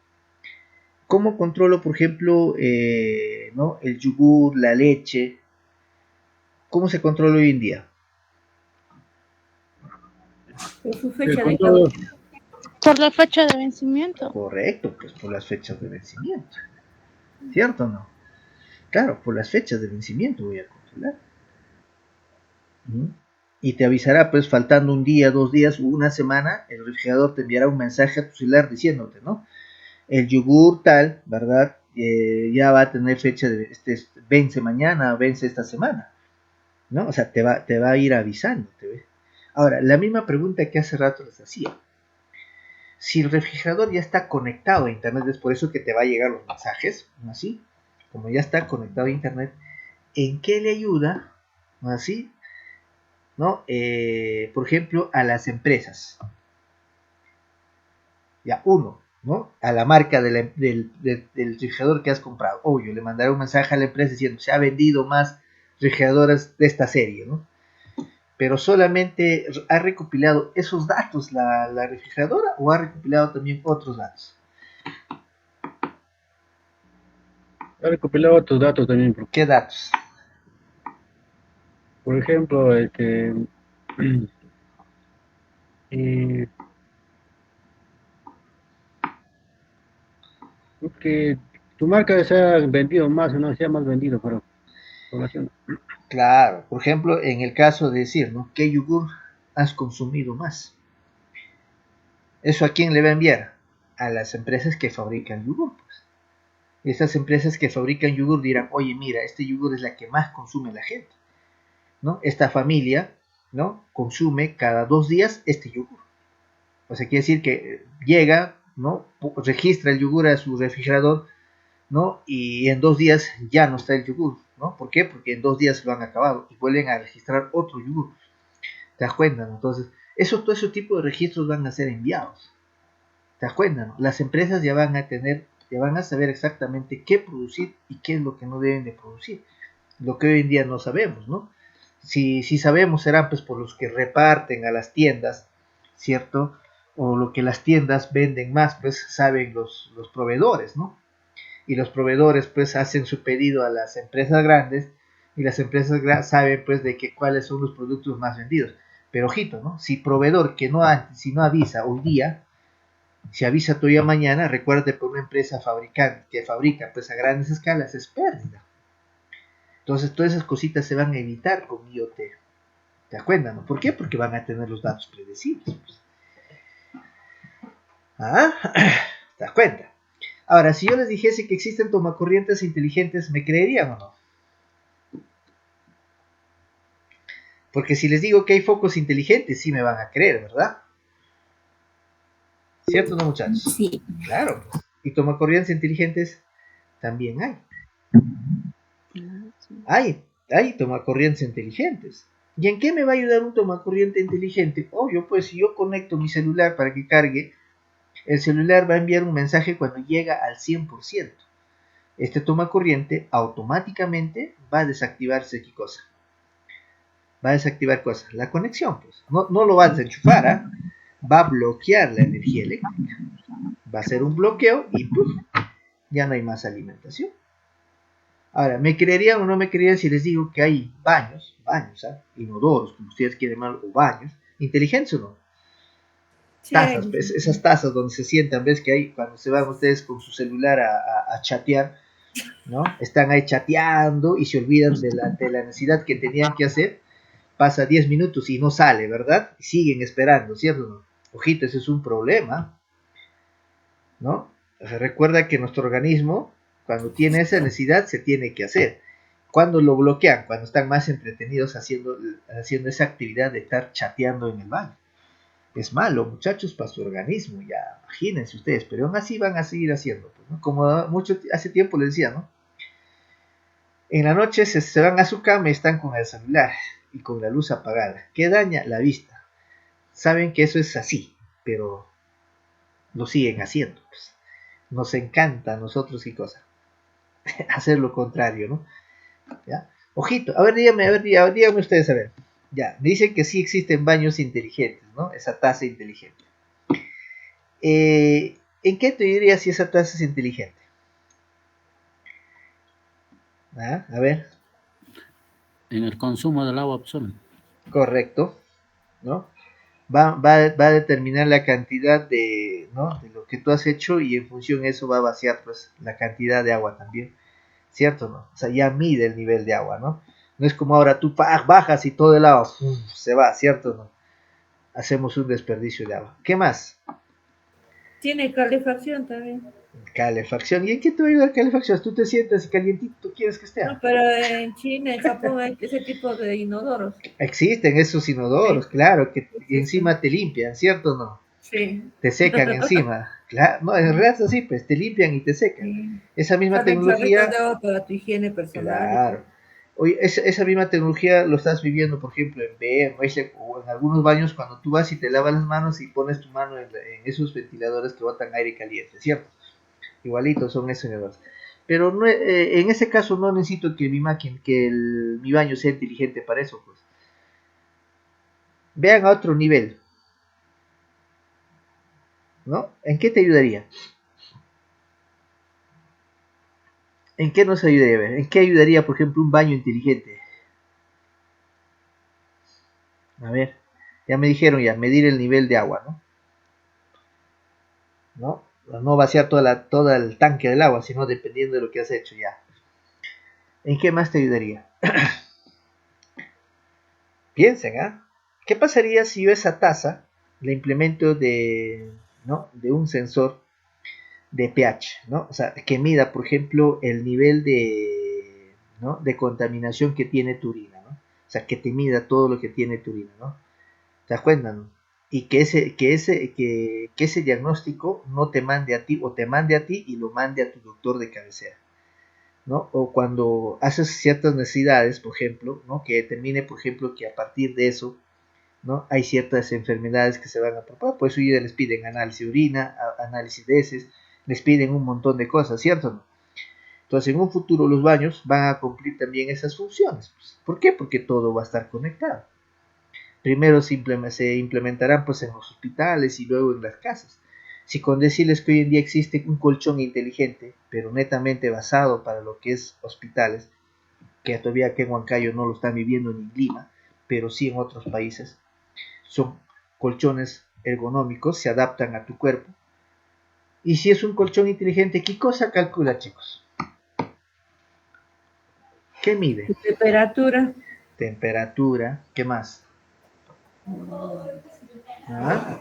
Speaker 1: ¿Cómo controlo, por ejemplo, ¿no? el yogur, la leche? ¿Cómo se controla hoy en día?
Speaker 4: Por su
Speaker 3: El
Speaker 4: fecha de
Speaker 3: control,
Speaker 4: caducidad.
Speaker 6: Por la fecha de vencimiento.
Speaker 1: Correcto, pues por las fechas de vencimiento. ¿Cierto o no? Claro, por las fechas de vencimiento voy a controlar. ¿Mm? Y te avisará, pues faltando un día, 2 días o una semana, el refrigerador te enviará un mensaje a tu celular diciéndote, ¿no? El yogur tal, ¿verdad? Ya va a tener fecha de, vence mañana, vence esta semana, ¿no? O sea, te va a ir avisando, ¿te ves? Ahora, la misma pregunta que hace rato les hacía. Si el refrigerador ya está conectado a internet, es por eso que te va a llegar los mensajes, ¿no? Así, como ya está conectado a internet, ¿en qué le ayuda, ¿no? Así, ¿no? Por ejemplo, a las empresas. Ya, uno, ¿no? A la marca del refrigerador que has comprado. Obvio, le mandaré un mensaje a la empresa diciendo, se ha vendido más refrigeradoras de esta serie, ¿no? Pero solamente ha recopilado esos datos la refrigeradora o ha recopilado también otros datos.
Speaker 3: he recopilado tus datos también.
Speaker 1: ¿Qué datos?
Speaker 3: Por ejemplo, eh, que tu marca se ha vendido más o no sea más vendido para población.
Speaker 1: Claro, por ejemplo, en el caso de decir, ¿no? ¿Qué yogur has consumido más? ¿Eso a quién le va a enviar? A las empresas que fabrican yogur, pues. Esas empresas que fabrican yogur dirán, oye, mira, este yogur es la que más consume la gente, ¿no? Esta familia, ¿no? Consume cada 2 días este yogur. O sea, quiere decir que llega, ¿no? Registra el yogur a su refrigerador, ¿no? Y en 2 días ya no está el yogur, ¿no? ¿Por qué? Porque en 2 días lo han acabado y vuelven a registrar otro yogur. ¿Te das cuenta? ¿No? Entonces, todo ese tipo de registros van a ser enviados. ¿Te das cuenta? ¿No? Las empresas ya van a tener, ya van a saber exactamente qué producir y qué es lo que no deben de producir. Lo que hoy en día no sabemos, ¿no? Si sabemos serán pues por los que reparten a las tiendas, ¿cierto? O lo que las tiendas venden más, pues saben los proveedores, ¿no? Y los proveedores pues hacen su pedido a las empresas grandes y las empresas saben pues de que cuáles son los productos más vendidos. Pero ojito, ¿no? Si proveedor que no, si no avisa hoy día, si avisa todavía mañana, recuerde por una empresa fabricante que fabrica pues a grandes escalas es pérdida. Entonces todas esas cositas se van a evitar con IoT. ¿Te das cuenta, no? ¿Por qué? Porque van a tener los datos predecibles. Pues. ¿Ah? ¿Te das cuenta? Ahora, si yo les dijese que existen tomacorrientes inteligentes, ¿me creerían o no? Porque si les digo que hay focos inteligentes, sí me van a creer, ¿verdad? ¿Cierto o no, muchachos?
Speaker 5: Sí.
Speaker 1: Claro. Pues. Y tomacorrientes inteligentes también hay. Hay tomacorrientes inteligentes. ¿Y en qué me va a ayudar un tomacorriente inteligente? Obvio, pues si yo conecto mi celular para que cargue, el celular va a enviar un mensaje cuando llega al 100%. Este tomacorriente automáticamente va a desactivarse ¿qué cosa? Va a desactivar cosas. La conexión, pues. No lo va a desenchufar, ¿eh? Va a bloquear la energía eléctrica. Va a hacer un bloqueo y ¡puf! Ya no hay más alimentación. Ahora, ¿me creerían o no me creerían si les digo que hay baños, ¿eh? Inodoros, como ustedes quieren llamar, o baños, inteligentes o no?
Speaker 4: Sí,
Speaker 1: Tazas, pues, esas tazas donde se sientan, ves que hay cuando se van ustedes con su celular a chatear, ¿no? Están ahí chateando y se olvidan de la necesidad que tenían que hacer. Pasa 10 minutos y no sale, ¿verdad? Y siguen esperando, ¿cierto? Ojito, ese es un problema, ¿no? O sea, recuerda que nuestro organismo, cuando tiene esa necesidad, se tiene que hacer. Cuando lo bloquean, cuando están más entretenidos haciendo esa actividad de estar chateando en el baño. Es malo, muchachos, para su organismo, ya imagínense ustedes, pero aún así van a seguir haciendo, pues, ¿no? Como hace tiempo les decía, ¿no? En la noche se van a su cama y están con el celular y con la luz apagada. ¿Qué daña? La vista. Saben que eso es así, pero lo siguen haciendo. Pues. Nos encanta a nosotros, ¿qué cosa? Hacer lo contrario, ¿no? ¿Ya? Ojito, a ver, díganme ustedes, a ver. Ya, me dicen que sí existen baños inteligentes, ¿no? Esa taza inteligente. ¿En qué te diría si esa taza es inteligente? ¿Ah? A ver,
Speaker 8: En el consumo del agua, pues,
Speaker 1: correcto, ¿no? Va a determinar la cantidad de, ¿no? de lo que tú has hecho y en función de eso va a vaciar pues la cantidad de agua también, ¿cierto? ¿No? O sea, ya mide el nivel de agua, ¿no? No es como ahora tú bajas y todo el agua se va, ¿cierto? ¿No? Hacemos un desperdicio de agua. ¿Qué más?
Speaker 4: Tiene calefacción también.
Speaker 1: Calefacción. ¿Y en qué te va a ayudar calefacción? Tú te sientas y calientito quieres que esté.
Speaker 4: No, pero en China, en Japón hay ese tipo de inodoros.
Speaker 1: Existen esos inodoros,
Speaker 4: Sí,
Speaker 1: claro, que
Speaker 4: existen.
Speaker 1: encima te limpian, ¿cierto o no?
Speaker 4: Sí.
Speaker 1: Te secan encima. Claro, no, en realidad es así, pues te limpian y te secan.
Speaker 4: Sí.
Speaker 1: Esa misma
Speaker 4: Salen chorritos de
Speaker 1: tecnología,
Speaker 4: agua para tu higiene personal y todo.
Speaker 1: claro. Oye, esa misma tecnología lo estás viviendo, por ejemplo, en BM o en algunos baños cuando tú vas y te lavas las manos y pones tu mano en esos ventiladores que botan aire caliente, ¿cierto? Igualitos son esos ventiladores. Pero no, en ese caso no necesito que mi máquina, mi baño sea inteligente para eso, pues. Vean a otro nivel, ¿no? ¿En qué te ayudaría? ¿En qué nos ayudaría? A ver, ¿en qué ayudaría, por ejemplo, un baño inteligente? A ver, ya me dijeron ya, medir el nivel de agua, ¿no? ¿No? No vaciar todo el tanque del agua, sino dependiendo de lo que has hecho ya. ¿En qué más te ayudaría? Piensen, ¿ah? ¿Qué pasaría si yo esa taza la implemento ¿no? de un sensor de pH, ¿no? O sea, que mida, por ejemplo, el nivel ¿no? de contaminación que tiene tu orina, ¿no? O sea, que te mida todo lo que tiene tu orina, ¿no? ¿Te das cuenta, no? Y que ese diagnóstico no te mande a ti o te mande a ti y lo mande a tu doctor de cabecera, ¿no? O cuando haces ciertas necesidades, por ejemplo, ¿no? Que determine, por ejemplo, que a partir de eso, ¿no? Hay ciertas enfermedades que se van a propagar, por eso ya les piden análisis de orina, análisis de heces, les piden un montón de cosas, ¿cierto? ¿No? Entonces, en un futuro los baños van a cumplir también esas funciones. Pues, ¿por qué? Porque todo va a estar conectado. Primero se implementarán pues en los hospitales y luego en las casas. Si con decirles que hoy en día existe un colchón inteligente, pero netamente basado para lo que es hospitales, que todavía aquí en Huancayo no lo están viviendo ni en Lima, pero sí en otros países, son colchones ergonómicos, se adaptan a tu cuerpo. Y si es un colchón inteligente, ¿qué cosa calcula, chicos? ¿Qué mide?
Speaker 4: Tu temperatura.
Speaker 1: Temperatura, ¿qué más? ¿Ah?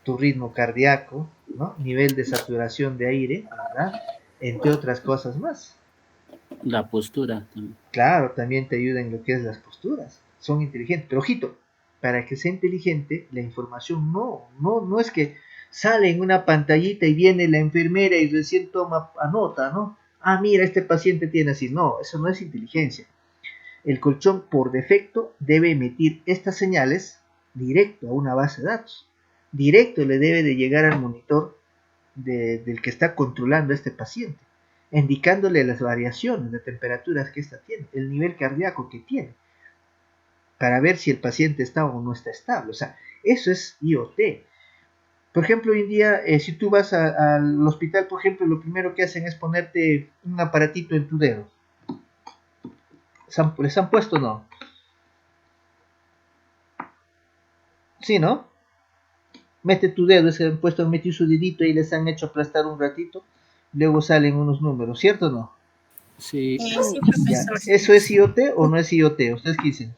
Speaker 1: Tu ritmo cardíaco, ¿no? Nivel de saturación de aire, ¿verdad? Entre otras cosas más.
Speaker 8: la postura también.
Speaker 1: Claro, también te ayuda en lo que es las posturas. Son inteligentes. Pero ojito, para que sea inteligente, la información no es que sale en una pantallita y viene la enfermera y recién toma, anota, ¿no? Ah, mira, este paciente tiene así. No, eso no es inteligencia. El colchón por defecto debe emitir estas señales directo a una base de datos. Directo le debe de llegar al monitor del que está controlando a este paciente, indicándole las variaciones de temperaturas que ésta tiene, el nivel cardíaco que tiene, para ver si el paciente está o no está estable. O sea, eso es IoT. Por ejemplo, hoy en día, si tú vas al hospital, por ejemplo, lo primero que hacen es ponerte un aparatito en tu dedo. ¿Les han puesto o no? Sí, ¿no? Mete tu dedo, se han puesto a meter su dedito y les han hecho aplastar un ratito, luego salen unos números, ¿cierto o no?
Speaker 8: Sí,
Speaker 5: Sí,
Speaker 1: Ya,
Speaker 5: profesor.
Speaker 1: ¿eso es IoT o no es IoT? ¿Ustedes qué dicen?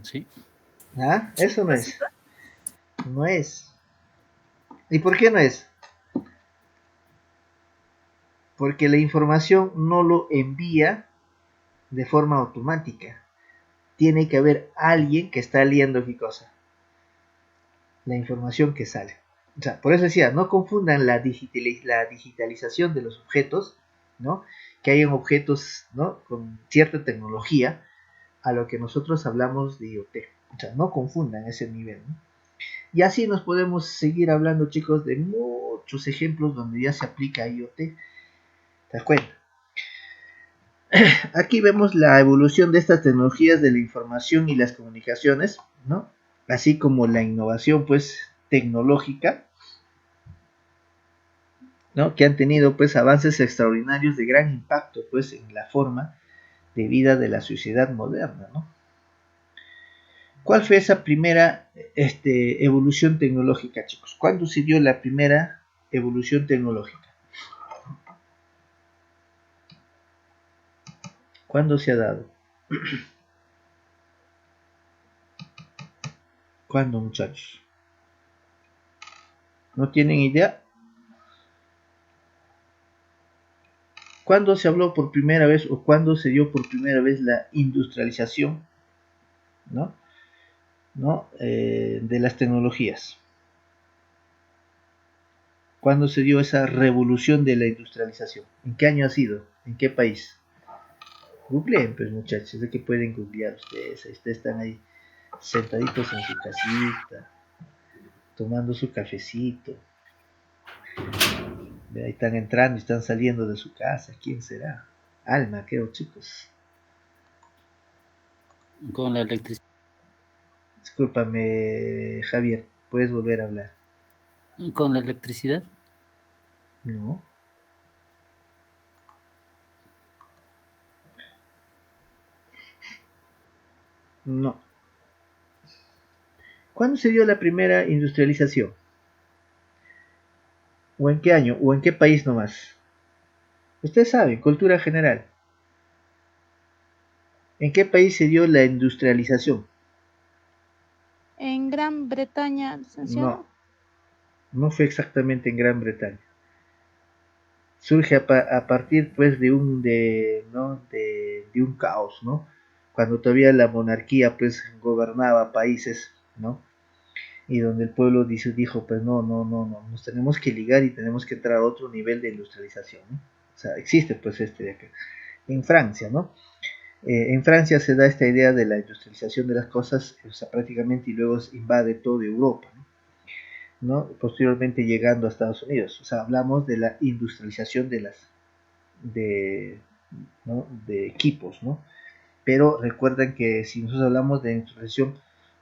Speaker 8: sí.
Speaker 1: ¿Ah?
Speaker 5: Sí,
Speaker 1: Eso no es.
Speaker 5: profesor.
Speaker 1: No es. ¿Y por qué no es? Porque la información no lo envía de forma automática. Tiene que haber alguien que está leyendo qué cosa. La información que sale. O sea, por eso decía, no confundan la digitalización de los objetos, ¿no? Que hayan objetos, ¿no? Con cierta tecnología a lo que nosotros hablamos de IoT. O sea, no confundan ese nivel, ¿no? Y así nos podemos seguir hablando, chicos, de muchos ejemplos donde ya se aplica IoT. ¿Te das cuenta? aquí vemos la evolución de estas tecnologías de la información y las comunicaciones, ¿no? Así como la innovación, pues, tecnológica, ¿no? Que han tenido, pues, avances extraordinarios de gran impacto, pues, en la forma de vida de la sociedad moderna, ¿no? ¿Cuál fue esa primera evolución tecnológica, chicos? ¿Cuándo se dio la primera evolución tecnológica? ¿Cuándo se ha dado? ¿Cuándo, muchachos? ¿No tienen idea? ¿Cuándo se habló por primera vez o cuándo se dio por primera vez la industrialización, ¿no? De las tecnologías? ¿Cuándo se dio esa revolución de la industrialización? ¿En qué año ha sido? ¿En qué país? Googleen, pues, muchachos, de que pueden googlear ustedes. Ustedes están ahí sentaditos en su casita, tomando su cafecito. Ahí están entrando y están saliendo de su casa. ¿Quién será? Alma, creo, chicos.
Speaker 8: Con la electricidad.
Speaker 1: Discúlpame, Javier, ¿puedes volver a hablar?
Speaker 8: Con la electricidad.
Speaker 1: No. No. ¿Cuándo se dio la primera industrialización? ¿O en qué año? ¿O en qué país nomás? Ustedes saben, cultura general. ¿En qué país se dio la industrialización?
Speaker 6: En Gran Bretaña, licenciado.
Speaker 1: No fue exactamente en Gran Bretaña. Surge a partir, pues, de un caos, ¿no? Cuando todavía la monarquía, pues, gobernaba países, ¿no? Y donde el pueblo dijo, pues, no, nos tenemos que ligar y tenemos que entrar a otro nivel de industrialización, ¿no? O sea, existe, pues, de acá. En Francia, ¿no? En Francia se da esta idea de la industrialización de las cosas, o sea, prácticamente, y luego invade toda Europa, ¿no? Posteriormente llegando a Estados Unidos. O sea, hablamos de la industrialización ¿no? de equipos, ¿no? Pero recuerden que si nosotros hablamos de industrialización,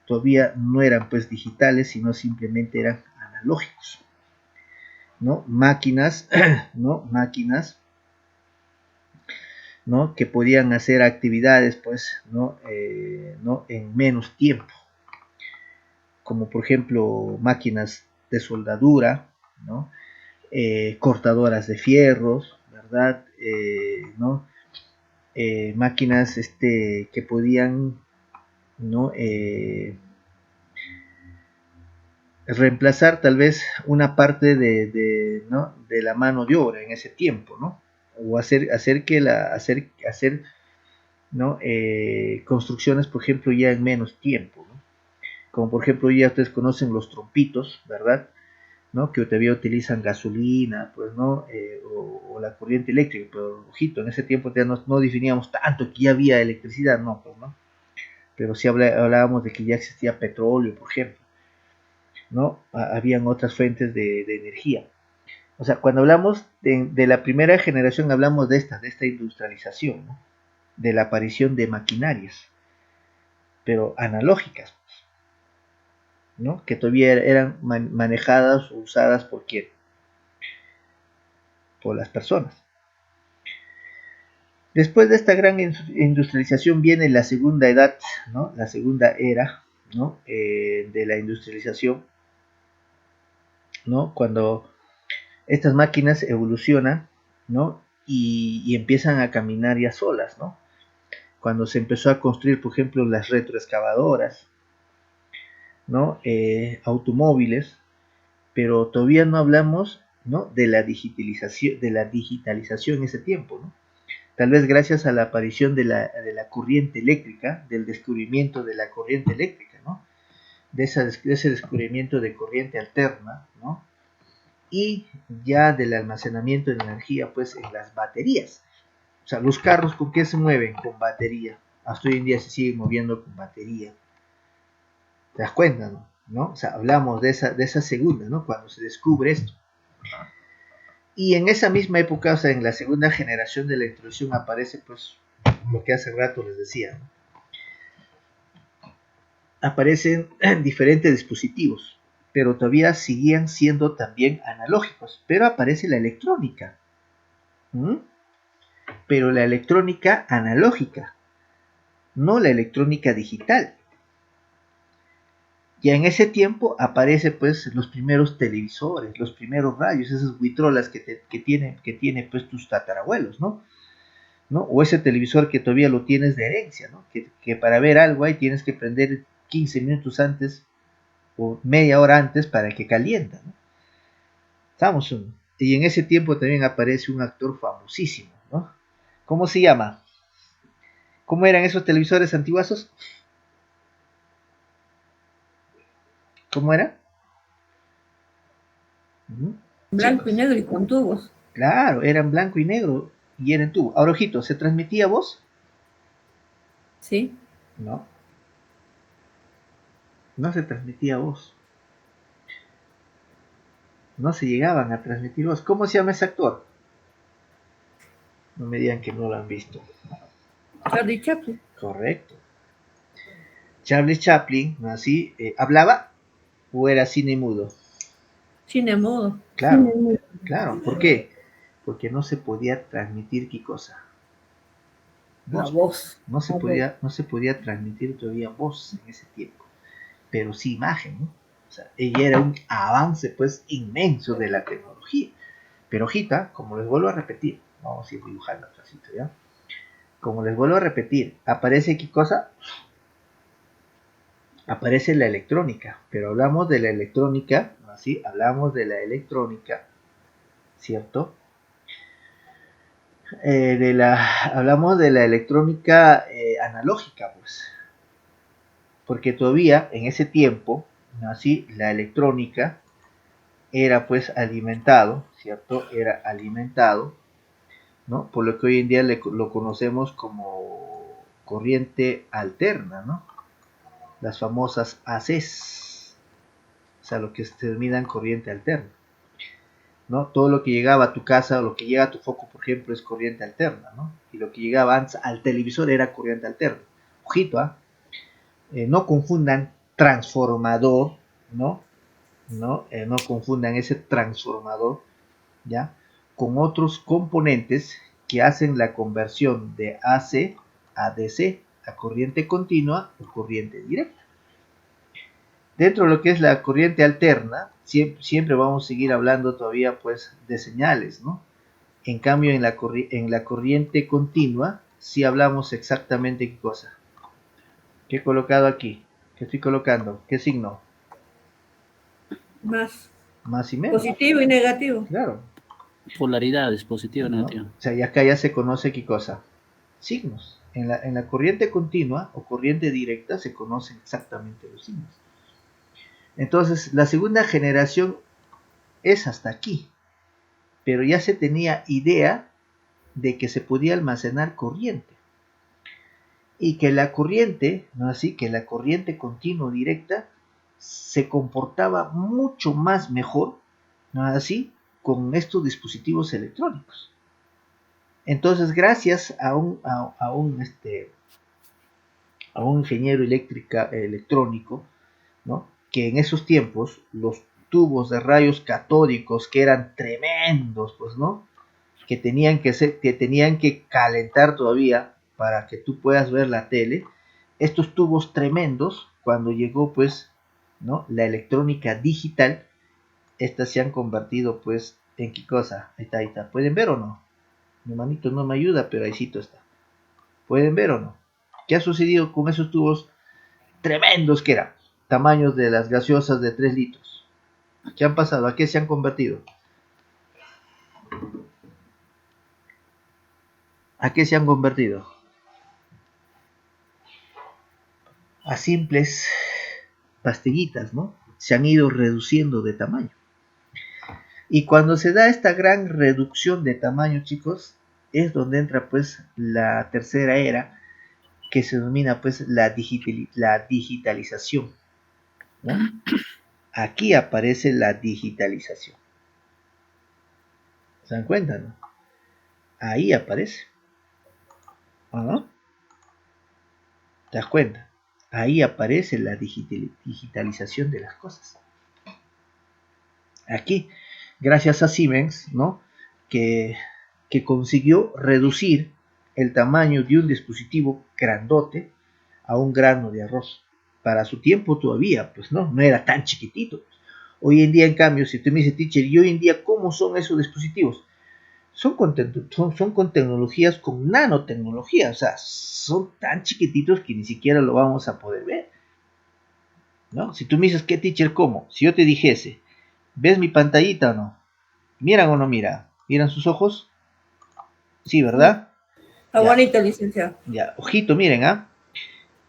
Speaker 1: todavía no eran, pues, digitales, sino simplemente eran analógicos, ¿no? Máquinas, ¿no? Máquinas, ¿no? Que podían hacer actividades, pues, ¿no? En menos tiempo, como por ejemplo máquinas de soldadura, ¿no? Cortadoras de fierros, ¿verdad? ¿No? Máquinas que podían, ¿no? Reemplazar tal vez una parte ¿no? de la mano de obra en ese tiempo, ¿no? O hacer ¿no? Construcciones, por ejemplo, ya en menos tiempo, ¿no? Como por ejemplo ya ustedes conocen los trompitos, ¿verdad? ¿No? Que todavía utilizan gasolina, pues, ¿no? O la corriente eléctrica, pero ojito, en ese tiempo ya no definíamos tanto que ya había electricidad, no, pues, ¿no? Pero sí hablábamos de que ya existía petróleo, por ejemplo, ¿no? Habían otras fuentes de energía. O sea, cuando hablamos de la primera generación, hablamos de esta industrialización, ¿no? De la aparición de maquinarias, pero analógicas, ¿no? Que todavía eran manejadas o usadas por quién, por las personas. Después de esta gran industrialización viene la segunda edad, ¿no? La segunda era, ¿no? De la industrialización, ¿no? Cuando estas máquinas evolucionan, ¿no? Y empiezan a caminar ya solas, ¿no? Cuando se empezó a construir, por ejemplo, las retroexcavadoras, ¿no? Automóviles, pero todavía no hablamos, ¿no? De la digitalización en ese tiempo, ¿no? Tal vez gracias a la aparición de la corriente eléctrica, del descubrimiento de la corriente eléctrica, ¿no? De ese descubrimiento de corriente alterna, ¿no? Y ya del almacenamiento de energía, pues, en las baterías. O sea, los carros, ¿con qué se mueven? Con batería. Hasta hoy en día se siguen moviendo con batería. ¿Te das cuenta, no? ¿No? O sea, hablamos de esa segunda, ¿no? Cuando se descubre esto. Y en esa misma época, o sea, en la segunda generación de la introducción aparece, pues, lo que hace rato les decía, ¿no? Aparecen diferentes dispositivos, pero todavía seguían siendo también analógicos, pero aparece la electrónica. ¿Mm? Pero la electrónica analógica, no la electrónica digital. Ya en ese tiempo aparece pues los primeros televisores, los primeros radios, esas vitrolas que tiene pues tus tatarabuelos, ¿no? O ese televisor que todavía lo tienes de herencia, ¿no? Que para ver algo ahí tienes que prender 15 minutos antes o media hora antes para que calienta, ¿no? Samsung. Y en ese tiempo también aparece un actor famosísimo, ¿no? ¿Cómo se llama? ¿Cómo eran esos televisores antiguazos? ¿Cómo era?
Speaker 4: Blanco y
Speaker 1: Chicos,
Speaker 4: negro y con tubos.
Speaker 1: claro, eran blanco y negro y eran tubo. Ahora, ojito, ¿se transmitía voz?
Speaker 4: Sí.
Speaker 1: No, no se transmitía voz. No se llegaban a transmitir voz. ¿Cómo se llama ese actor? No me digan que no lo han visto.
Speaker 4: Charlie Chaplin.
Speaker 1: Correcto. Charlie Chaplin, ¿no? Así, ¿hablaba o era cine mudo?
Speaker 4: Cine mudo.
Speaker 1: Claro, claro. ¿Por qué? Porque no se podía transmitir qué cosa.
Speaker 4: La
Speaker 1: Voz.
Speaker 4: voz.
Speaker 1: No se podía transmitir todavía voz en ese tiempo, pero sí imagen, ¿no? O sea, ella era un avance pues inmenso de la tecnología. Pero hojita, como les vuelvo a repetir, vamos a ir dibujando atrásito, ¿ya? Como les vuelvo a repetir, aparece qué cosa, aparece la electrónica, pero hablamos de la electrónica, ¿sí? Hablamos de la electrónica, ¿cierto? Hablamos de la electrónica analógica, pues, porque todavía en ese tiempo, así, la electrónica era pues alimentado, ¿cierto? Era alimentado, ¿no? Por lo que hoy en día lo conocemos como corriente alterna, ¿no? Las famosas ACs, o sea, lo que se denomina corriente alterna, ¿no? Todo lo que llegaba a tu casa o lo que llega a tu foco, por ejemplo, es corriente alterna, ¿no? Y lo que llegaba antes al televisor era corriente alterna. Ojito, ¿ah? No confundan transformador, ¿no? No confundan ese transformador, ¿ya? Con otros componentes que hacen la conversión de AC a DC, a corriente continua o corriente directa. Dentro de lo que es la corriente alterna, siempre vamos a seguir hablando todavía pues de señales, ¿no? En cambio en la corriente continua, sí hablamos exactamente qué cosa. ¿Qué he colocado aquí? ¿Qué estoy colocando? ¿Qué signo?
Speaker 4: Más
Speaker 1: Más y menos.
Speaker 4: positivo y negativo.
Speaker 1: Claro.
Speaker 8: Polaridades, positivo,
Speaker 1: ¿No?
Speaker 8: negativo.
Speaker 1: O sea, y acá ya se conoce qué cosa. Signos. En la corriente continua o corriente directa se conocen exactamente los signos. Entonces, la segunda generación es hasta aquí. Pero ya se tenía idea de que se podía almacenar corriente. Y que la corriente, ¿no así? Que la corriente continua o directa se comportaba mucho más mejor, ¿no así? Con estos dispositivos electrónicos. Entonces, gracias a un ingeniero electrónico, ¿no? Que en esos tiempos los tubos de rayos catódicos que eran tremendos, pues, ¿no? Que tenían que calentar todavía para que tú puedas ver la tele. Estos tubos tremendos, cuando llegó, pues, ¿no? La electrónica digital, estas se han convertido, pues, ¿en qué cosa? Ahí está. ¿Pueden ver o no? Mi manito no me ayuda, pero ahícito está. ¿Pueden ver o no? ¿Qué ha sucedido con esos tubos tremendos que eran? Tamaños de las gaseosas de 3 litros. ¿Qué han pasado? ¿A qué se han convertido? ¿A qué se han convertido? A simples pastillitas, ¿no? Se han ido reduciendo de tamaño. Y cuando se da esta gran reducción de tamaño, chicos, es donde entra pues la tercera era, que se denomina pues la digitalización, ¿no? Aquí aparece la digitalización. ¿Se dan cuenta, no? Ahí aparece. ¿Ah? ¿Te das cuenta? Ahí aparece la digitalización de las cosas. Aquí, gracias a Siemens, ¿no? que consiguió reducir el tamaño de un dispositivo grandote a un grano de arroz. Para su tiempo todavía, pues no era tan chiquitito. Hoy en día, en cambio, si usted me dice, teacher, ¿y hoy en día cómo son esos dispositivos? Son con tecnologías, con nanotecnología, o sea, son tan chiquititos que ni siquiera lo vamos a poder ver, ¿no? Si tú me dices, ¿qué, teacher, cómo? Si yo te dijese, ¿ves mi pantallita o no? ¿Miran o no mira? ¿Miran sus ojos? Sí, ¿verdad?
Speaker 4: Está bonito, licenciado.
Speaker 1: Ya, ojito, miren, ¿ah?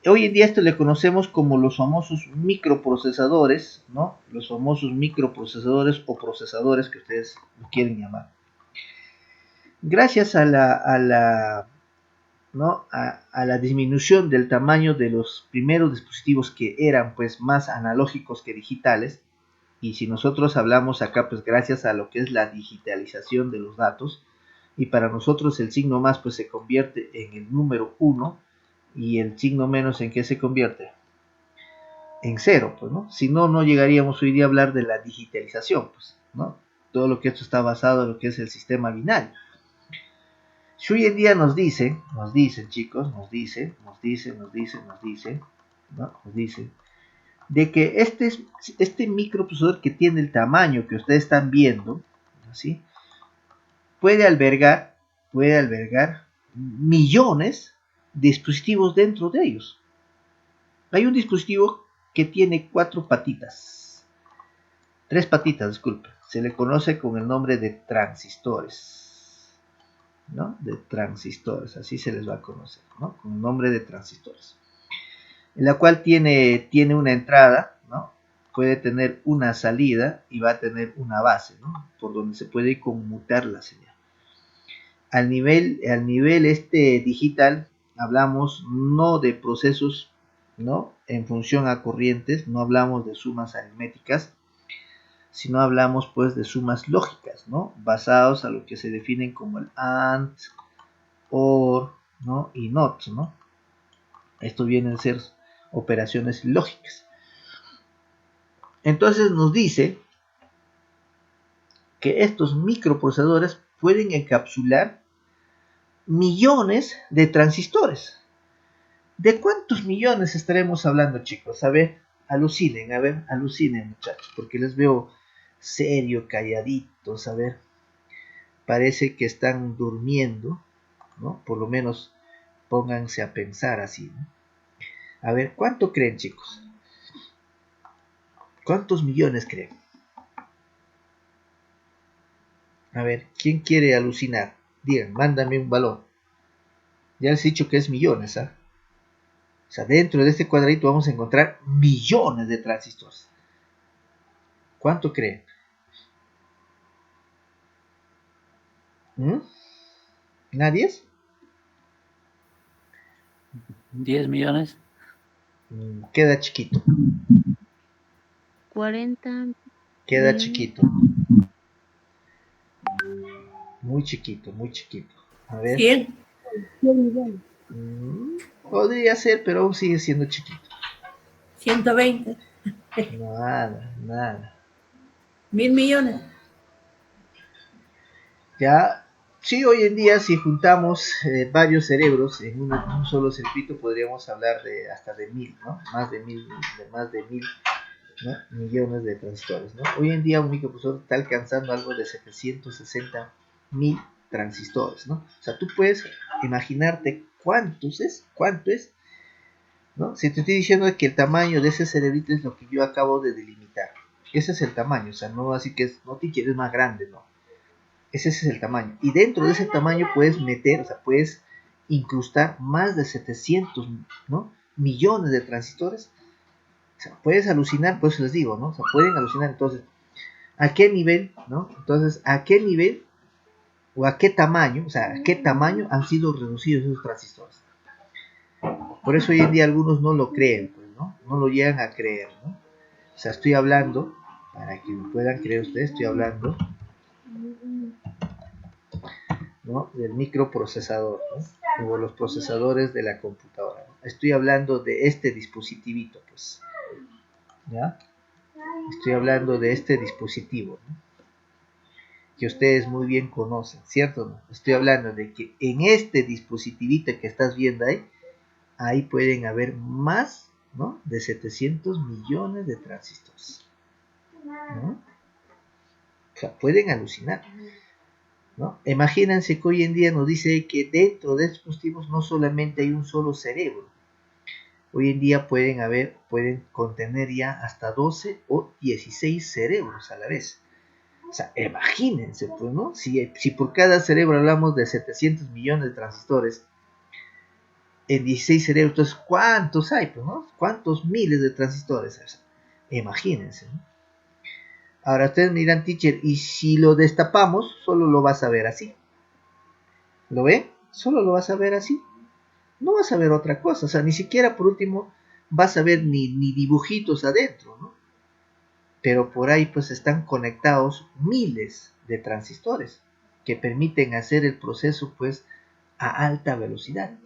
Speaker 1: Hoy en día esto le conocemos como los famosos microprocesadores, ¿no? Los famosos microprocesadores o procesadores que ustedes lo quieren llamar. Gracias a la disminución del tamaño de los primeros dispositivos que eran pues más analógicos que digitales, y si nosotros hablamos acá pues gracias a lo que es la digitalización de los datos, y para nosotros el signo más pues se convierte en el número 1 y el signo menos en qué se convierte, en 0, pues, ¿no? Si no, no llegaríamos hoy día a hablar de la digitalización, pues, ¿no? Todo lo que esto está basado en lo que es el sistema binario. Si hoy en día nos dicen, chicos, nos dicen, de que este microprocesador que tiene el tamaño que ustedes están viendo, ¿sí? puede albergar millones de dispositivos dentro de ellos. Hay un dispositivo que tiene 4 patitas, 3 patitas, disculpe, se le conoce con el nombre de transistores, ¿no? De transistores, así se les va a conocer, ¿no? Con el nombre de transistores, en la cual tiene una entrada, ¿no? Puede tener una salida y va a tener una base, ¿no? Por donde se puede conmutar la señal. Al nivel digital hablamos no de procesos, ¿no? En función a corrientes, no hablamos de sumas aritméticas, sino hablamos pues de sumas lógicas, ¿no? Basados a lo que se definen como el AND, OR, ¿no? Y NOT, ¿no? Esto vienen a ser operaciones lógicas. Entonces nos dice que estos microprocesadores pueden encapsular millones de transistores. ¿De cuántos millones estaremos hablando, chicos? A ver, alucinen, muchachos, porque les veo serio, calladitos, a ver, parece que están durmiendo, ¿no? Por lo menos pónganse a pensar así, ¿no? A ver, ¿cuánto creen, chicos? ¿Cuántos millones creen? A ver, ¿quién quiere alucinar? Digan, mándame un valor. Ya les he dicho que es millones, ¿ah? O sea, dentro de este cuadradito vamos a encontrar millones de transistores. ¿Cuánto creen? ¿Nadie?
Speaker 8: 10 millones.
Speaker 1: Queda chiquito.
Speaker 5: 40.
Speaker 1: Queda chiquito. Muy chiquito, muy chiquito. A ver.
Speaker 4: 100.
Speaker 1: Podría ser, pero aún sigue siendo chiquito.
Speaker 4: 120.
Speaker 1: Nada.
Speaker 4: 1000 millones.
Speaker 1: Ya, sí, hoy en día si juntamos varios cerebros en un solo circuito podríamos hablar de hasta de 1000, ¿no? Más de 1000, ¿no? Millones de transistores, ¿no? Hoy en día un microprocesador está alcanzando algo de 760.000 transistores, ¿no? O sea, tú puedes imaginarte cuánto es, ¿no? Si te estoy diciendo que el tamaño de ese cerebrito es lo que yo acabo de delimitar, ese es el tamaño, o sea, no así que no te quieres más grande, no. Ese es el tamaño. Y dentro de ese tamaño puedes meter, o sea, puedes incrustar más de 700, ¿no? millones de transistores. O sea, puedes alucinar, por eso les digo, ¿no? O sea, pueden alucinar. Entonces, ¿a qué nivel, no? Entonces, ¿a qué nivel o a qué tamaño, o sea, a qué tamaño han sido reducidos esos transistores? Por eso hoy en día algunos no lo creen, pues, ¿no? No lo llegan a creer, ¿no? O sea, estoy hablando, para que me puedan creer ustedes, estoy hablando, ¿no? Del microprocesador, ¿no? O los procesadores de la computadora, ¿no? Estoy hablando de este dispositivito, pues. ¿Ya? Estoy hablando de este dispositivo, ¿no? Que ustedes muy bien conocen, ¿cierto? ¿No? Estoy hablando de que en este dispositivito que estás viendo ahí pueden haber más, ¿no? De 700 millones de transistores, ¿no? O sea, pueden alucinar, ¿no? Imagínense que hoy en día nos dice que dentro de estos dispositivos no solamente hay un solo cerebro. Hoy en día pueden contener ya hasta 12 o 16 cerebros a la vez. O sea, imagínense, pues, ¿no? Si por cada cerebro hablamos de 700 millones de transistores, en 16 cerebros, entonces, ¿cuántos hay, pues, no? ¿Cuántos miles de transistores? O sea, imagínense, ¿no? Ahora ustedes me dirán, teacher, y si lo destapamos, solo lo vas a ver así. ¿Lo ven? Solo lo vas a ver así. No vas a ver otra cosa. O sea, ni siquiera por último vas a ver ni dibujitos adentro, ¿no? Pero por ahí pues están conectados miles de transistores que permiten hacer el proceso pues a alta velocidad.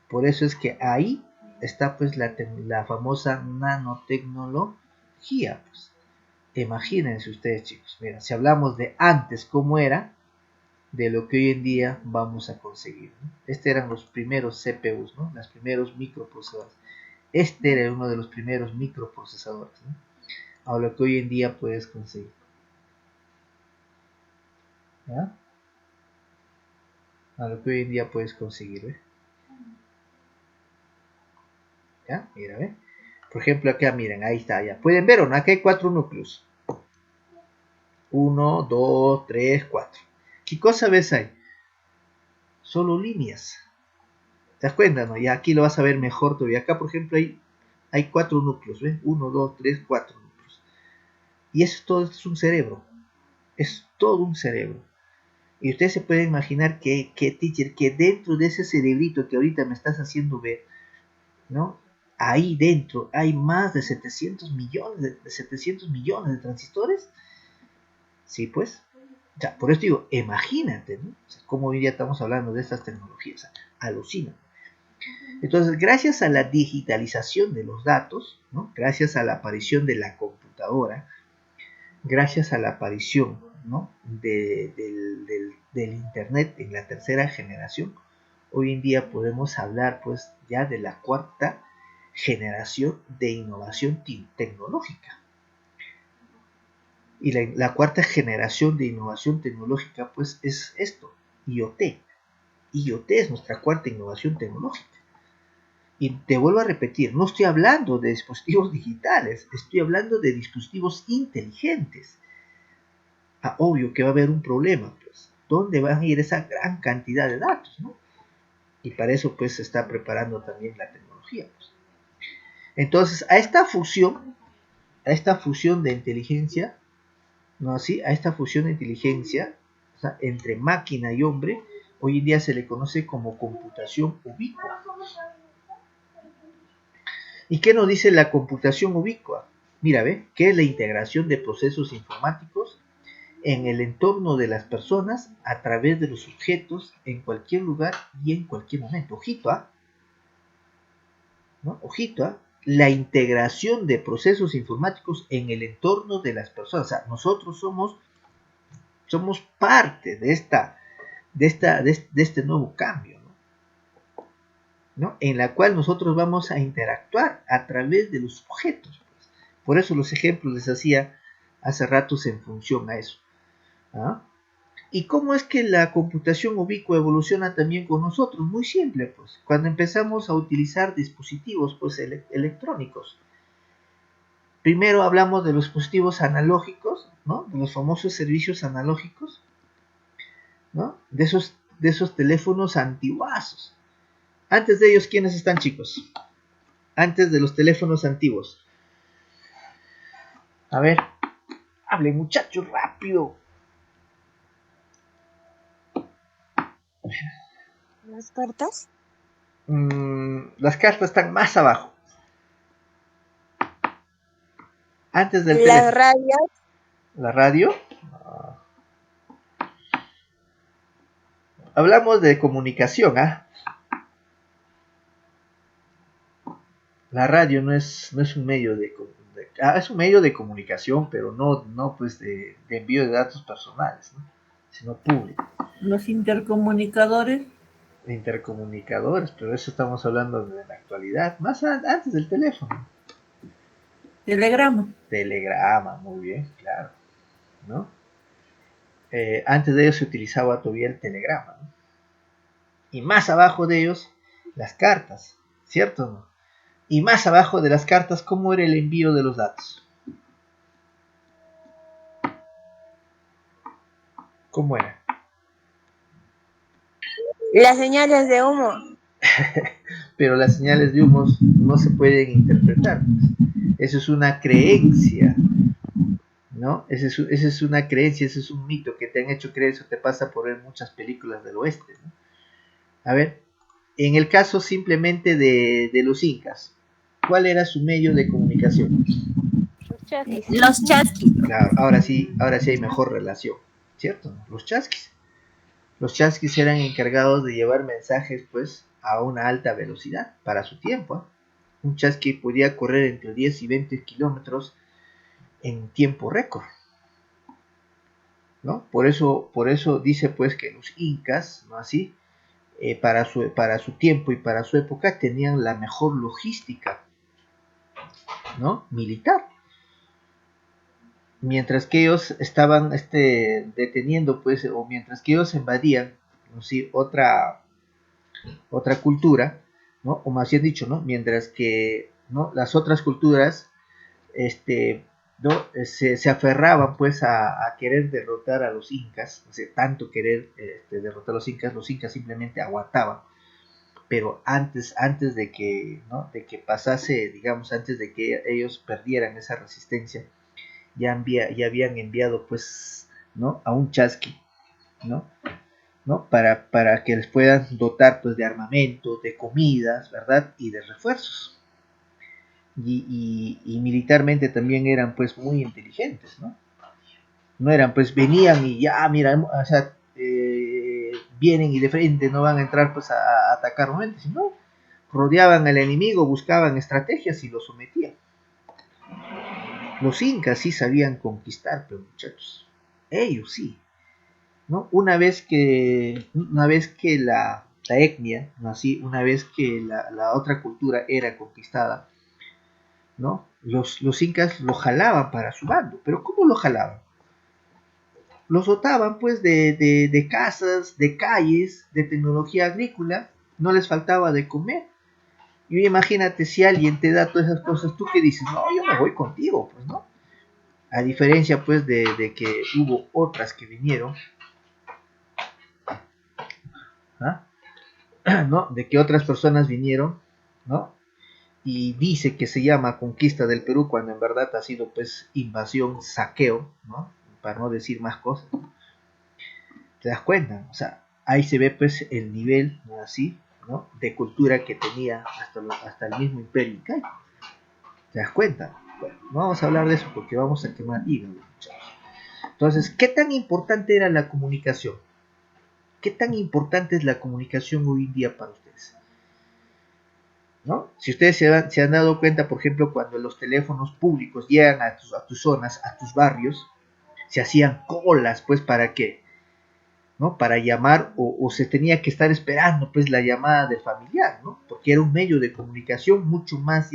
Speaker 1: Por eso es que ahí está pues la famosa nanotecnología, pues. Imagínense ustedes, chicos, mira, si hablamos de antes cómo era, de lo que hoy en día vamos a conseguir, ¿no? Estos eran los primeros CPUs, ¿no? Los primeros microprocesadores. Este era uno de los primeros microprocesadores, ¿no? A lo que hoy en día puedes conseguir. ¿Ya? A lo que hoy en día puedes conseguir, ¿eh? ¿Ya? Mira, ¿ve? Por ejemplo, acá miren, ahí está, ya. ¿Pueden ver o no? Acá hay 4 núcleos. 1, 2, 3, 4. ¿Qué cosa ves ahí? Solo líneas. ¿Te das cuenta, no? Ya aquí lo vas a ver mejor todavía. Acá, por ejemplo, hay 4 núcleos, ¿ven? 1, 2, 3, 4 núcleos. Y eso todo es un cerebro. Es todo un cerebro. Y ustedes se pueden imaginar teacher, que dentro de ese cerebrito que ahorita me estás haciendo ver, ¿no? Ahí dentro hay más de 700 millones de transistores. Sí, pues. O sea, por eso digo, imagínate, ¿no? O sea, cómo hoy día estamos hablando de estas tecnologías. O sea, alucina. Entonces, gracias a la digitalización de los datos, ¿no? Gracias a la aparición de la computadora, gracias a la aparición, ¿no? del Internet en la tercera generación, hoy en día podemos hablar pues ya de la cuarta generación de innovación tecnológica. Y la cuarta generación de innovación tecnológica pues es esto, IoT. IoT es nuestra cuarta innovación tecnológica. Y te vuelvo a repetir, no estoy hablando de dispositivos digitales, estoy hablando de dispositivos inteligentes. Ah, obvio que va a haber un problema, pues. ¿Dónde van a ir esa gran cantidad de datos, no? Y para eso pues se está preparando también la tecnología, pues. Entonces, a esta fusión de inteligencia, ¿no? ¿Sí? A esta fusión de inteligencia, o sea, entre máquina y hombre, hoy en día se le conoce como computación ubicua. ¿Y qué nos dice la computación ubicua? Mira, ¿ve? Que es la integración de procesos informáticos en el entorno de las personas a través de los objetos en cualquier lugar y en cualquier momento. Ojito, ¿ah? ¿No? Ojito, ¿ah? La integración de procesos informáticos en el entorno de las personas. O sea, nosotros somos parte de este nuevo cambio, ¿no? En la cual nosotros vamos a interactuar a través de los objetos. Pues. Por eso los ejemplos les hacía hace ratos en función a eso. ¿Ah? ¿Y cómo es que la computación ubicua evoluciona también con nosotros? Muy simple, pues. Cuando empezamos a utilizar dispositivos pues, electrónicos. Primero hablamos de los dispositivos analógicos, ¿no? De los famosos servicios analógicos, ¿no? De esos teléfonos antiguazos. Antes de ellos, ¿quiénes están, chicos? Antes de los teléfonos antiguos. A ver, hable muchachos, rápido.
Speaker 5: ¿Las cartas?
Speaker 1: Las cartas están más abajo. Antes del
Speaker 5: Las
Speaker 1: teléfono.
Speaker 5: radios.
Speaker 1: ¿La radio? Hablamos de comunicación, ¿ah? La radio no es un medio es un medio de comunicación, pero no pues de envío de datos personales, ¿no? Sino público.
Speaker 4: Los intercomunicadores.
Speaker 1: Intercomunicadores, pero eso estamos hablando de la actualidad, antes del teléfono.
Speaker 4: Telegrama.
Speaker 1: Telegrama, muy bien, claro, ¿no? Antes de ellos se utilizaba todavía el telegrama, ¿no? Y más abajo de ellos, las cartas, ¿cierto o no? Y más abajo de las cartas, ¿cómo era el envío de los datos? ¿Cómo era?
Speaker 5: Las señales de humo.
Speaker 1: Pero las señales de humo no se pueden interpretar, pues. Eso es una creencia, ¿no? Esa es una creencia, ese es un mito que te han hecho creer, eso te pasa por ver muchas películas del oeste, ¿no? A ver, en el caso simplemente de los incas, ¿cuál era su medio de comunicación?
Speaker 5: Los chasquis.
Speaker 1: Claro, ahora sí hay mejor relación, ¿cierto? Los chasquis. Los chasquis eran encargados de llevar mensajes, pues, a una alta velocidad para su tiempo, ¿eh? Un chasqui podía correr entre 10 y 20 kilómetros en tiempo récord, ¿no? Por eso dice, pues, que los incas, ¿no? Así, para su tiempo y para su época tenían la mejor logística, ¿no? Militar. Mientras que ellos estaban deteniendo, pues, o mientras que ellos invadían, ¿no? Sí, otra cultura, ¿no? O más bien dicho, ¿no? Mientras que, ¿no? Las otras culturas, ¿no? Se aferraban, pues, a querer derrotar a los incas, o sea, tanto querer derrotar a los incas simplemente aguantaban. Pero antes de que, ¿no? De que pasase, digamos, antes de que ellos perdieran esa resistencia, ya habían enviado, pues, ¿no? A un chasqui, ¿no? ¿No? Para que les puedan dotar, pues, de armamento, de comidas, ¿verdad? Y de refuerzos. Y militarmente también eran, pues, muy inteligentes, ¿no? No eran, pues, venían y ya, mira, o sea, vienen y de frente no van a entrar, pues, a atacar nuevamente, sino rodeaban al enemigo, buscaban estrategias y lo sometían. Los incas sí sabían conquistar, pero muchachos, ellos sí, ¿no? Una vez que la etnia, ¿no? Así, una vez que la otra cultura era conquistada, ¿no? Los incas lo jalaban para su bando, pero ¿cómo lo jalaban? Los dotaban, pues, de casas, de calles, de tecnología agrícola, no les faltaba de comer. Y imagínate si alguien te da todas esas cosas, ¿tú qué dices? No, yo me voy contigo, pues, ¿no? A diferencia, pues, de que hubo otras que vinieron, ¿ah? ¿No? De que otras personas vinieron, ¿no? Y dice que se llama conquista del Perú cuando en verdad ha sido, pues, invasión, saqueo, ¿no? Para no decir más cosas, ¿no? ¿Te das cuenta? O sea, ahí se ve, pues, el nivel, ¿no? Así, ¿no? De cultura que tenía hasta el mismo imperio incaico. ¿Te das cuenta? Bueno, no vamos a hablar de eso porque vamos a quemar hígado, muchachos. Entonces, ¿qué tan importante era la comunicación? ¿Qué tan importante es la comunicación hoy en día para ustedes? ¿No? Si ustedes se han dado cuenta, por ejemplo, cuando los teléfonos públicos llegan a tus zonas, a tus barrios, se hacían colas, pues, ¿para qué? ¿No? Para llamar, o se tenía que estar esperando, pues, la llamada del familiar, ¿no? Porque era un medio de comunicación mucho más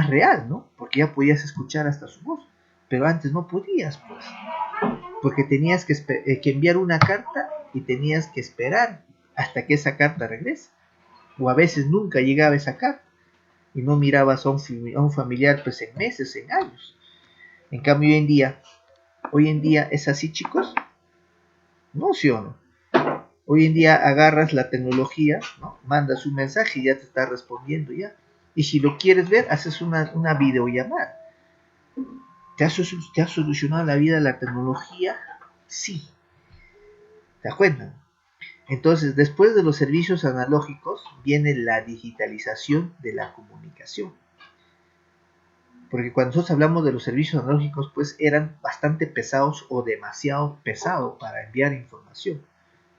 Speaker 1: real, ¿no? Porque ya podías escuchar hasta su voz, pero antes no podías, pues, porque tenías que enviar una carta y tenías que esperar hasta que esa carta regrese, o a veces nunca llegaba esa carta y no mirabas a un familiar, pues, en meses, en años. En cambio, hoy en día es así, chicos, ¿no? ¿Sí o no? Hoy en día agarras la tecnología, ¿no? Mandas un mensaje y ya te está respondiendo ya. Y si lo quieres ver, haces una videollamada. ¿Te ha solucionado la vida la tecnología? Sí. ¿Te das cuenta? Entonces, después de los servicios analógicos, viene la digitalización de la comunicación. Porque cuando nosotros hablamos de los servicios analógicos, pues eran bastante pesados o demasiado pesados para enviar información.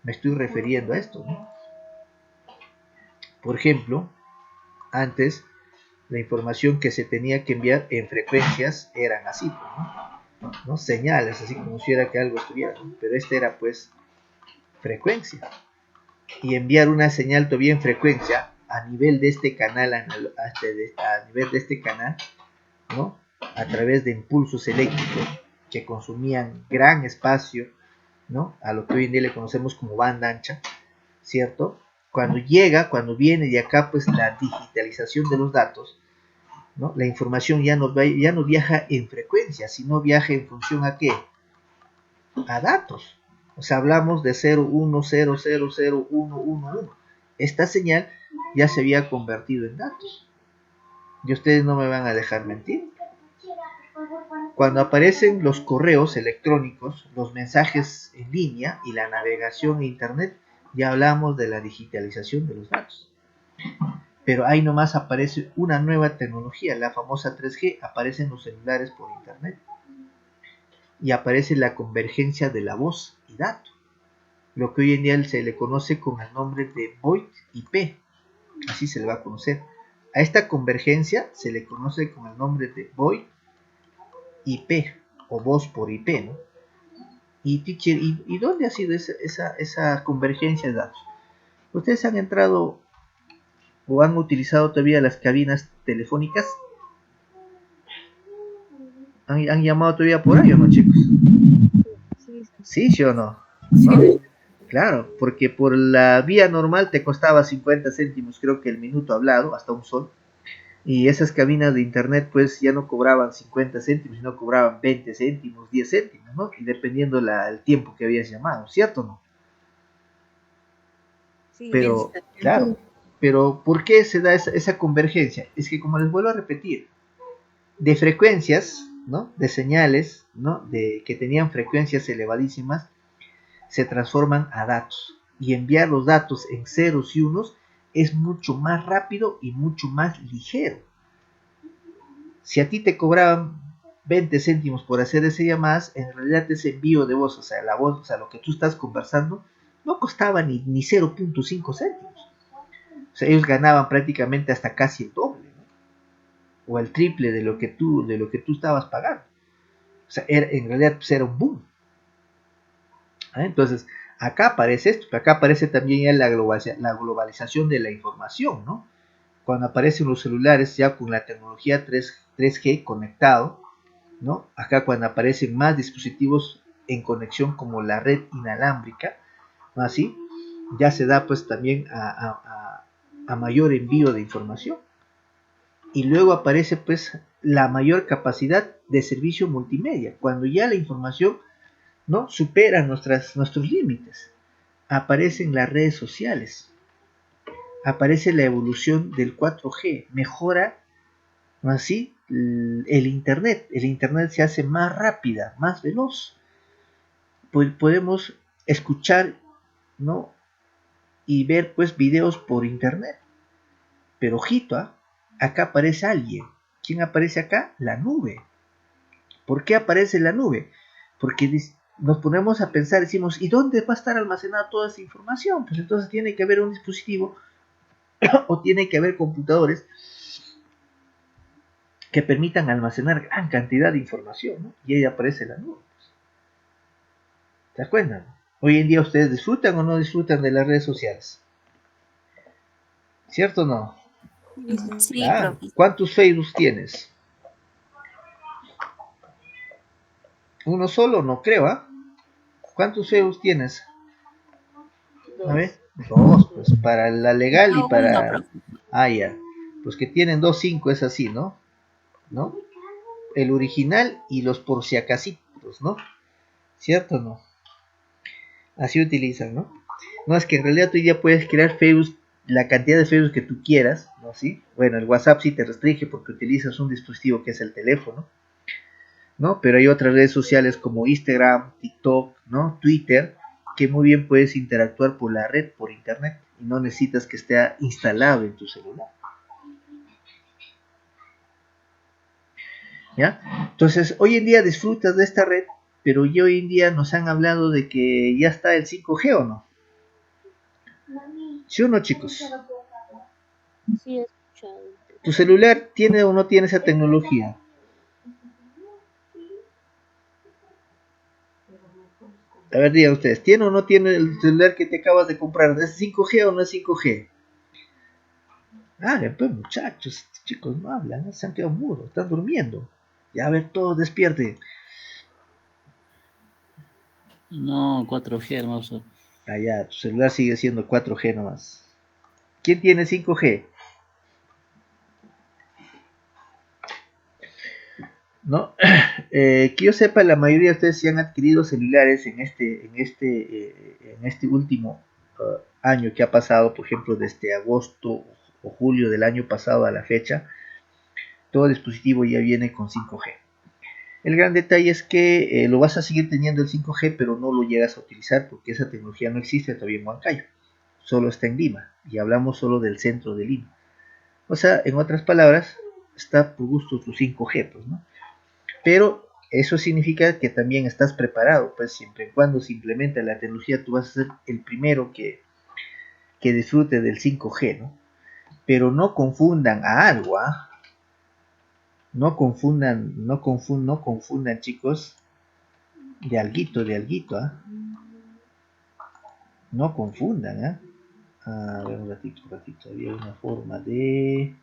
Speaker 1: Me estoy refiriendo a esto, ¿no? Por ejemplo, Antes, la información que se tenía que enviar en frecuencias eran así, ¿no? Señales, así como si era que algo estuviera, ¿no? Pero este era pues frecuencia. Y enviar una señal todavía en frecuencia a nivel de este canal, a nivel de este canal, ¿no? A través de impulsos eléctricos que consumían gran espacio, ¿no? A lo que hoy en día le conocemos como banda ancha, ¿cierto? Cuando viene de acá, pues la digitalización de los datos, ¿no? La información ya no viaja en frecuencia, sino viaja en función a ¿qué? A datos. O sea, hablamos de 0, 1, 0, 0, 0, 1, 1, 1. Esta señal ya se había convertido en datos. Y ustedes no me van a dejar mentir. Cuando aparecen los correos electrónicos, los mensajes en línea y la navegación en internet, ya hablamos de la digitalización de los datos. Pero ahí nomás aparece una nueva tecnología, la famosa 3G, aparecen los celulares por internet. Y aparece la convergencia de la voz y dato, lo que hoy en día se le conoce con el nombre de VoIP IP, así se le va a conocer. A esta convergencia se le conoce con el nombre de VoIP IP o voz por IP, ¿no? Y teacher, ¿y dónde ha sido esa convergencia de datos? ¿Ustedes han entrado o han utilizado todavía las cabinas telefónicas? ¿Han llamado todavía por ahí o no, chicos? ¿Sí, sí o no? ¿No? Claro, porque por la vía normal te costaba 50 céntimos, creo que el minuto hablado, hasta un sol. Y esas cabinas de internet pues ya no cobraban 50 céntimos, sino cobraban 20 céntimos, 10 céntimos, ¿no? Y dependiendo el tiempo que habías llamado, ¿cierto o no?
Speaker 5: Sí.
Speaker 1: Pero, claro, pero ¿por qué se da esa convergencia? Es que, como les vuelvo a repetir, de frecuencias, ¿no? De señales, ¿no? Que tenían frecuencias elevadísimas, se transforman a datos. Y enviar los datos en ceros y unos es mucho más rápido y mucho más ligero. Si a ti te cobraban 20 céntimos por hacer ese llamadas, en realidad ese envío de voz, o sea, la voz, o sea, lo que tú estás conversando, no costaba ni 0.5 céntimos. O sea, ellos ganaban prácticamente hasta casi el doble, ¿no? O el triple de lo que tú estabas pagando. O sea, en realidad pues, era un boom. Entonces, acá aparece esto, acá aparece también ya la globalización de la información, ¿no? Cuando aparecen los celulares ya con la tecnología 3G conectado, ¿no? Acá cuando aparecen más dispositivos en conexión como la red inalámbrica, ¿no? Así, ya se da pues también a mayor envío de información. Y luego aparece pues la mayor capacidad de servicio multimedia, cuando ya la información, ¿no? Supera nuestros límites. Aparecen las redes sociales, aparece la evolución del 4G, mejora, ¿no? Así, el internet se hace más rápida, más veloz. Podemos escuchar, ¿no? Y ver pues videos por internet. Pero ojito, acá aparece alguien. ¿Quién aparece acá? La nube. ¿Por qué aparece la nube? Porque nos ponemos a pensar, decimos, ¿y dónde va a estar almacenada toda esa información? Pues entonces tiene que haber un dispositivo o tiene que haber computadores que permitan almacenar gran cantidad de información, ¿no? Y ahí aparece la nube. ¿Se acuerdan? Hoy en día ustedes disfrutan o no disfrutan de las redes sociales. ¿Cierto o no?
Speaker 5: Sí,
Speaker 1: Ah,
Speaker 5: profe.
Speaker 1: ¿cuántos Facebook tienes? ¿Uno solo? No creo, ¿ah? ¿Cuántos Facebook tienes? A ver, dos, pues para la legal y
Speaker 5: Yo uno,
Speaker 1: para...
Speaker 5: profe.
Speaker 1: Ah, ya. Pues que tienen 2.5 es así, ¿no? ¿No? El original y los por si acasitos, ¿no? ¿Cierto o no? Así utilizan, ¿no? No, es que en realidad tú ya puedes crear Facebook, la cantidad de Facebook que tú quieras, ¿no? ¿Sí? Bueno, el WhatsApp sí te restringe porque utilizas un dispositivo que es el teléfono, ¿no? Pero hay otras redes sociales como Instagram, TikTok, ¿no? Twitter, que muy bien puedes interactuar por la red, por internet, y no necesitas que esté instalado en tu celular. ¿Ya? Entonces, hoy en día disfrutas de esta red, pero ya hoy en día nos han hablado de que ya está el 5G o no. ¿Sí o no, chicos?
Speaker 6: Sí,
Speaker 1: ¿Tu celular tiene o no tiene esa tecnología? A ver, digan ustedes, ¿tiene o no tiene el celular que te acabas de comprar? ¿Es 5G o no es 5G? Ah, pues muchachos, estos chicos no hablan, ¿no? Se han quedado mudos, están durmiendo. Ya, a ver, todos despierten.
Speaker 8: No, 4G, hermoso.
Speaker 1: Ah, ya, tu celular sigue siendo 4G nomás. ¿Quién tiene 5G? ¿No? Que yo sepa, la mayoría de ustedes sí han adquirido celulares en este último año que ha pasado, por ejemplo, desde agosto o julio del año pasado a la fecha. Todo dispositivo ya viene con 5G. El gran detalle es que lo vas a seguir teniendo el 5G, pero no lo llegas a utilizar porque esa tecnología no existe todavía en Huancayo. Solo está en Lima y hablamos solo del centro de Lima. O sea, en otras palabras, está por gusto tu 5G, pues, ¿no? Pero eso significa que también estás preparado, pues siempre y cuando se implemente la tecnología, tú vas a ser el primero que disfrute del 5G, ¿no? Pero no confundan a algo, ¿ah? No confundan, chicos, de alguito, ¿ah? No confundan, ¿ah? A ver, un ratito, había una forma de...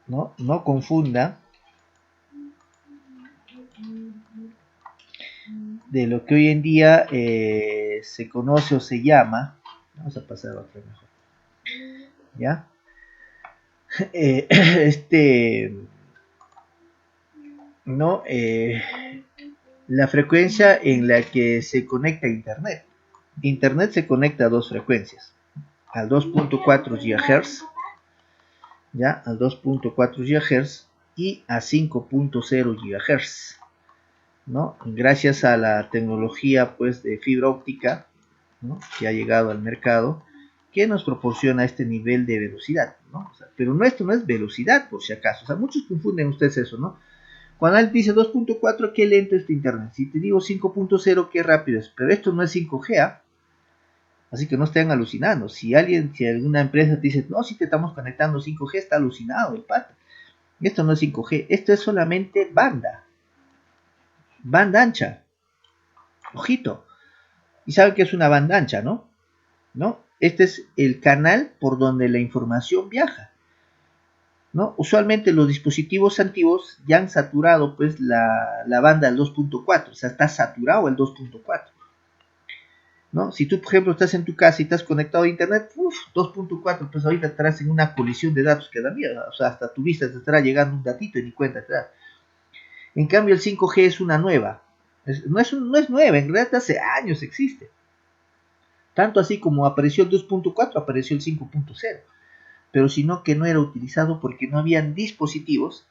Speaker 1: No confunda de lo que hoy en día se conoce o se llama, vamos a pasar a otra mejor, ¿ya? ¿No? La frecuencia en la que se conecta a Internet. Internet se conecta a dos frecuencias, al 2.4 GHz, ¿ya? Al 2.4 GHz y a 5.0 GHz. ¿No? Gracias a la tecnología pues de fibra óptica, ¿no? Que ha llegado al mercado, que nos proporciona este nivel de velocidad, ¿no? O sea, pero esto no es velocidad, por si acaso. O sea, muchos confunden ustedes eso, ¿no? Cuando alguien dice 2.4, qué lento es tu internet. Si te digo 5.0, qué rápido es. Pero esto no es 5G, ¿ah? Así que no estén alucinando. Si alguna empresa te dice, no, si te estamos conectando 5G, está alucinado el pata. Esto no es 5G, esto es solamente banda ancha. Ojito. Y saben que es una banda ancha, ¿no? ¿No? Este es el canal por donde la información viaja, ¿no? Usualmente los dispositivos antiguos ya han saturado pues la banda del 2.4, o sea, está saturado el 2.4, ¿no? Si tú, por ejemplo, estás en tu casa y estás conectado a internet, 2.4, pues ahorita estarás en una colisión de datos que da miedo, o sea, hasta tu vista te estará llegando un datito y ni cuenta te das. En cambio, el 5G es una nueva, no es nueva, en realidad hace años existe. Tanto así como apareció el 2.4, apareció el 5.0. Pero sino que no era utilizado porque no habían dispositivos,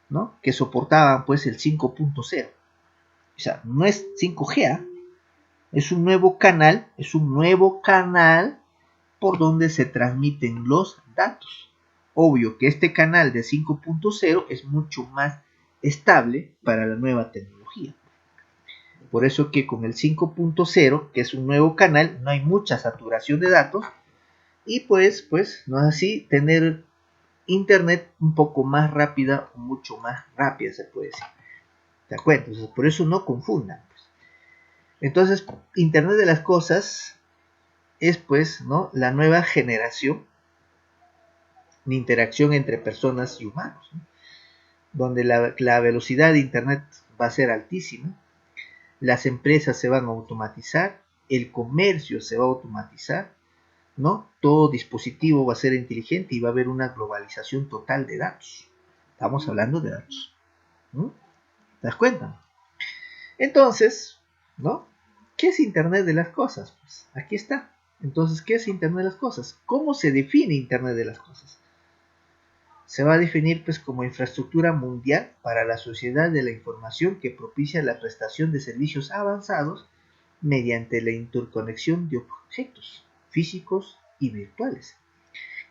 Speaker 1: ¿no? Que soportaban pues el 5.0. O sea, no es 5G, es un nuevo canal por donde se transmiten los datos. Obvio que este canal de 5.0 es mucho más estable para la nueva tecnología. Por eso que con el 5.0, que es un nuevo canal, no hay mucha saturación de datos y pues no es así, tener internet un poco más rápida, mucho más rápida se puede decir. ¿De acuerdo? Entonces, por eso no confundan. Pues. Entonces, Internet de las cosas es pues, ¿no? La nueva generación de interacción entre personas y humanos, ¿no? Donde la velocidad de Internet va a ser altísima. Las empresas se van a automatizar, el comercio se va a automatizar, ¿no? Todo dispositivo va a ser inteligente y va a haber una globalización total de datos. Estamos hablando de datos. ¿No? ¿Te das cuenta? Entonces, ¿no? ¿Qué es Internet de las cosas? Pues aquí está. Entonces, ¿qué es Internet de las cosas? ¿Cómo se define Internet de las cosas? Se va a definir pues como infraestructura mundial para la sociedad de la información que propicia la prestación de servicios avanzados mediante la interconexión de objetos físicos y virtuales.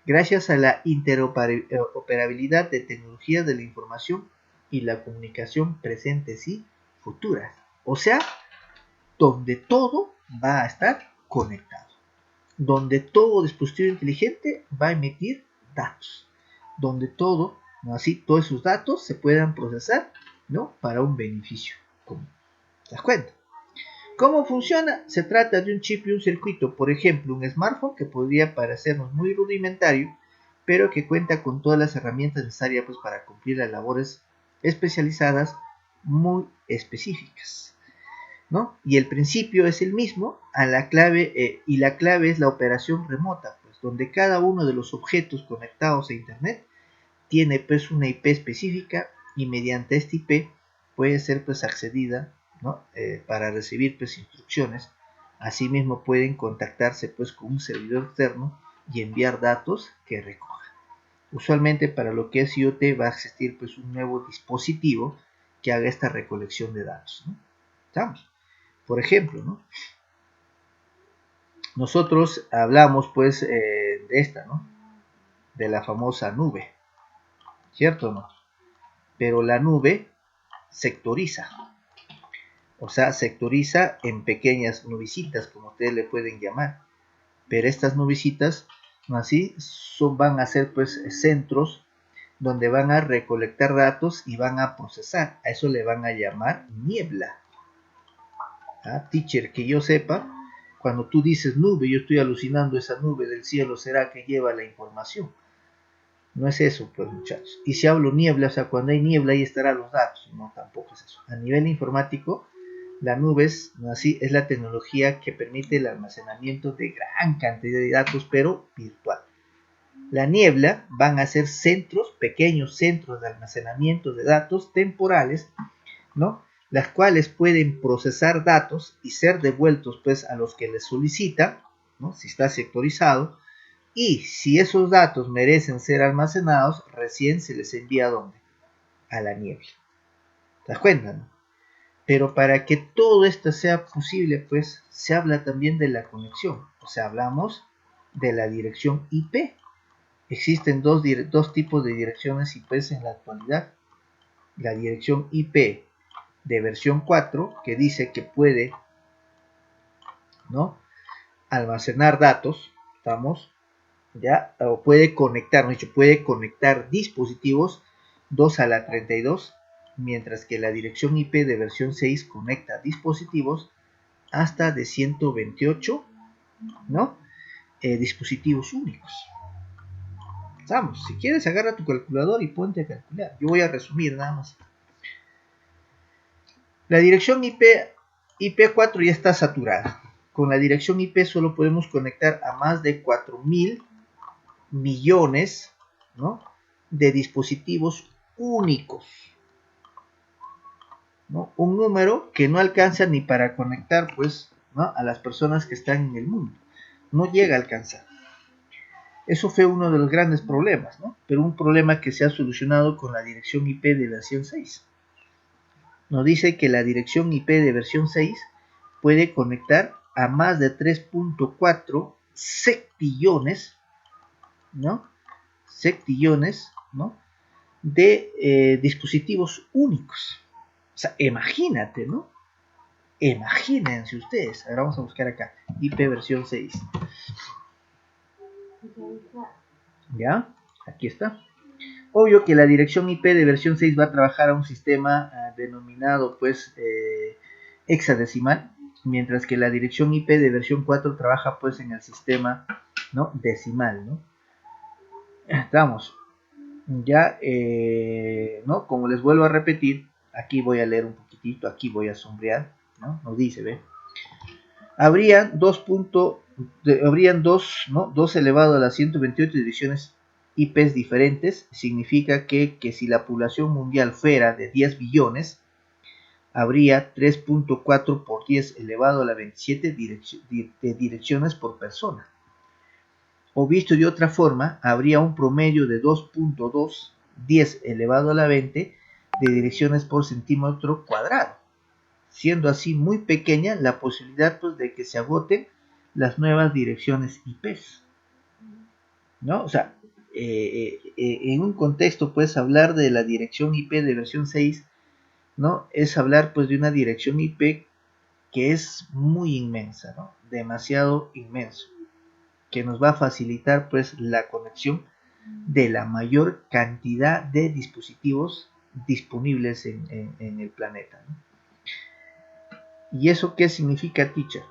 Speaker 1: Gracias a la interoperabilidad de tecnologías de la información y la comunicación presentes y futuras. O sea, donde todo va a estar conectado. Donde todo dispositivo inteligente va a emitir datos, donde todo, ¿no? Así todos esos datos se puedan procesar, ¿no? Para un beneficio común. ¿Te das cuenta? ¿Cómo funciona? Se trata de un chip y un circuito, por ejemplo, un smartphone que podría parecernos muy rudimentario, pero que cuenta con todas las herramientas necesarias pues, para cumplir las labores especializadas muy específicas, ¿no? Y el principio es el mismo, y la clave es la operación remota, pues, donde cada uno de los objetos conectados a Internet tiene pues una IP específica y mediante esta IP puede ser pues accedida, ¿no? Para recibir pues instrucciones. Asimismo pueden contactarse pues con un servidor externo y enviar datos que recoja. Usualmente para lo que es IoT va a existir pues un nuevo dispositivo que haga esta recolección de datos, ¿no? ¿Estamos? Por ejemplo, ¿no? Nosotros hablamos pues de esta, ¿no? De la famosa nube, ¿cierto o no? Pero la nube sectoriza, o sea, sectoriza en pequeñas nubecitas, como ustedes le pueden llamar, pero estas nubecitas, así, van a ser pues centros donde van a recolectar datos y van a procesar, a eso le van a llamar niebla. ¿Ah? Teacher, que yo sepa, cuando tú dices nube, yo estoy alucinando esa nube del cielo, ¿será que lleva la información? No es eso, pues muchachos. Y si hablo niebla, o sea, cuando hay niebla ahí estarán los datos. No, tampoco es eso. A nivel informático, la nube es la tecnología que permite el almacenamiento de gran cantidad de datos, pero virtual. La niebla van a ser centros, pequeños centros de almacenamiento de datos temporales, ¿no? Las cuales pueden procesar datos y ser devueltos pues a los que les solicita, ¿no? Si está sectorizado. Y si esos datos merecen ser almacenados, recién se les envía ¿a dónde? A la niebla. ¿Te das cuenta, no? Pero para que todo esto sea posible, pues se habla también de la conexión. O sea, hablamos de la dirección IP. Existen dos tipos de direcciones IP en la actualidad. La dirección IP de versión 4, que dice que puede, ¿no? Almacenar datos, ¿estamos? ¿Ya? O puede conectar, puede conectar dispositivos 2 a la 32, mientras que la dirección IP de versión 6 conecta dispositivos hasta de 128, ¿no? Dispositivos únicos. Vamos, si quieres agarra tu calculador y ponte a calcular. Yo voy a resumir nada más. La dirección IP4 ya está saturada. Con la dirección IP solo podemos conectar a más de 4.000 millones, ¿no? De dispositivos únicos, ¿no? Un número que no alcanza ni para conectar pues, ¿no? A las personas que están en el mundo. No llega a alcanzar. Eso fue uno de los grandes problemas, ¿no? Pero un problema que se ha solucionado con la dirección IP de versión 6. Nos dice que la dirección IP de versión 6 puede conectar a más de 3.4 septillones, ¿no? Septillones, ¿no? De dispositivos únicos. O sea, imagínate, ¿no? Imagínense ustedes. Ahora vamos a buscar acá. IP versión 6. ¿Ya? Aquí está. Obvio que la dirección IP de versión 6 va a trabajar a un sistema denominado pues hexadecimal, mientras que la dirección IP de versión 4 trabaja pues en el sistema, ¿no? Decimal, ¿no? Estamos. Ya, ¿no? Como les vuelvo a repetir, aquí voy a leer un poquitito, aquí voy a sombrear, ¿no? Nos dice, ¿ve? Habrían 2, ¿no? 2 elevado a las 128 direcciones IPs diferentes. Significa que si la población mundial fuera de 10 billones, habría 3.4 por 10 elevado a la 27 direcciones por persona. O visto de otra forma, habría un promedio de 2.2 10 elevado a la 20 de direcciones por centímetro cuadrado, siendo así muy pequeña la posibilidad pues, de que se agoten las nuevas direcciones IPs, ¿no? O sea, en un contexto, pues, hablar de la dirección IP de versión 6, ¿no? Es hablar, pues, de una dirección IP que es muy inmensa, ¿no? Demasiado inmenso. que nos va a facilitar pues la conexión de la mayor cantidad de dispositivos disponibles en el planeta, ¿no? ¿Y eso qué significa, teacher?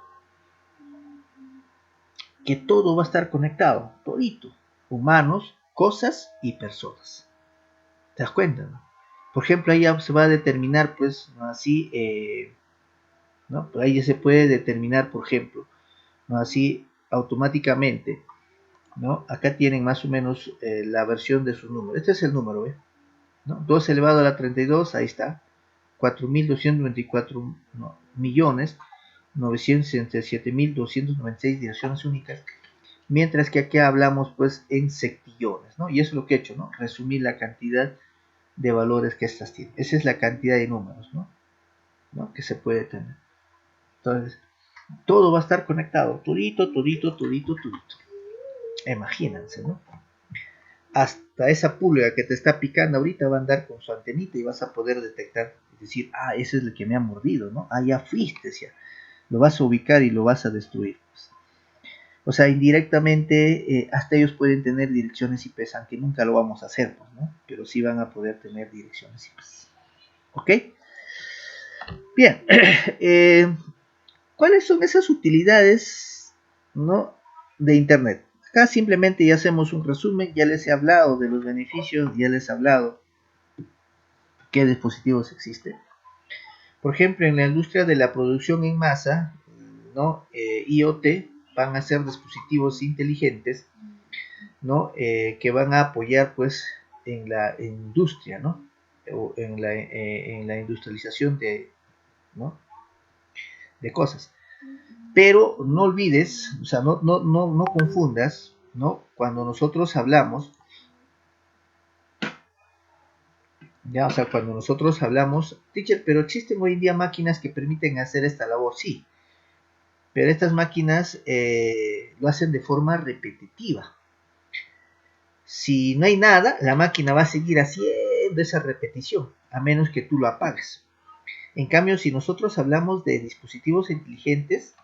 Speaker 1: Que todo va a estar conectado, todito, humanos, cosas y personas. ¿Te das cuenta, no? Por ejemplo, ahí ya se va a determinar, pues, así, ¿no? Ahí ya se puede determinar, por ejemplo, ¿no? Así automáticamente, ¿no? Acá tienen más o menos la versión de su número. Este es el número, ¿ve? ¿No? 2 elevado a la 32, ahí está. 4.294 millones 967.296 direcciones únicas, mientras que aquí hablamos pues en sectillones, ¿no? Y eso es lo que he hecho, ¿no? Resumir la cantidad de valores que estas tienen. Esa es la cantidad de números, ¿no? Que se puede tener. Entonces, todo va a estar conectado, todito. Imagínense, ¿no? Hasta esa pulga que te está picando ahorita va a andar con su antenita y vas a poder detectar y decir, ah, ese es el que me ha mordido, ¿no? Ah, ya fuiste, ya. Lo vas a ubicar y lo vas a destruir, pues. O sea, indirectamente, hasta ellos pueden tener direcciones IP, aunque nunca lo vamos a hacer, pues, ¿no? Pero sí van a poder tener direcciones IP. ¿Ok? Bien. ¿Cuáles son esas utilidades, ¿no? De Internet? Acá simplemente ya hacemos un resumen, ya les he hablado de los beneficios, ya les he hablado qué dispositivos existen. Por ejemplo, en la industria de la producción en masa, ¿no? IoT, van a ser dispositivos inteligentes, ¿no? Que van a apoyar pues en la industria, ¿no? O en la industrialización de, ¿no? de cosas. Pero no olvides, o sea, no confundas, ¿no? Cuando nosotros hablamos, ya, o sea, cuando nosotros hablamos, teacher, pero existen hoy en día máquinas que permiten hacer esta labor, sí. Pero estas máquinas lo hacen de forma repetitiva. Si no hay nada, la máquina va a seguir haciendo esa repetición, a menos que tú lo apagues. En cambio, si nosotros hablamos de dispositivos inteligentes,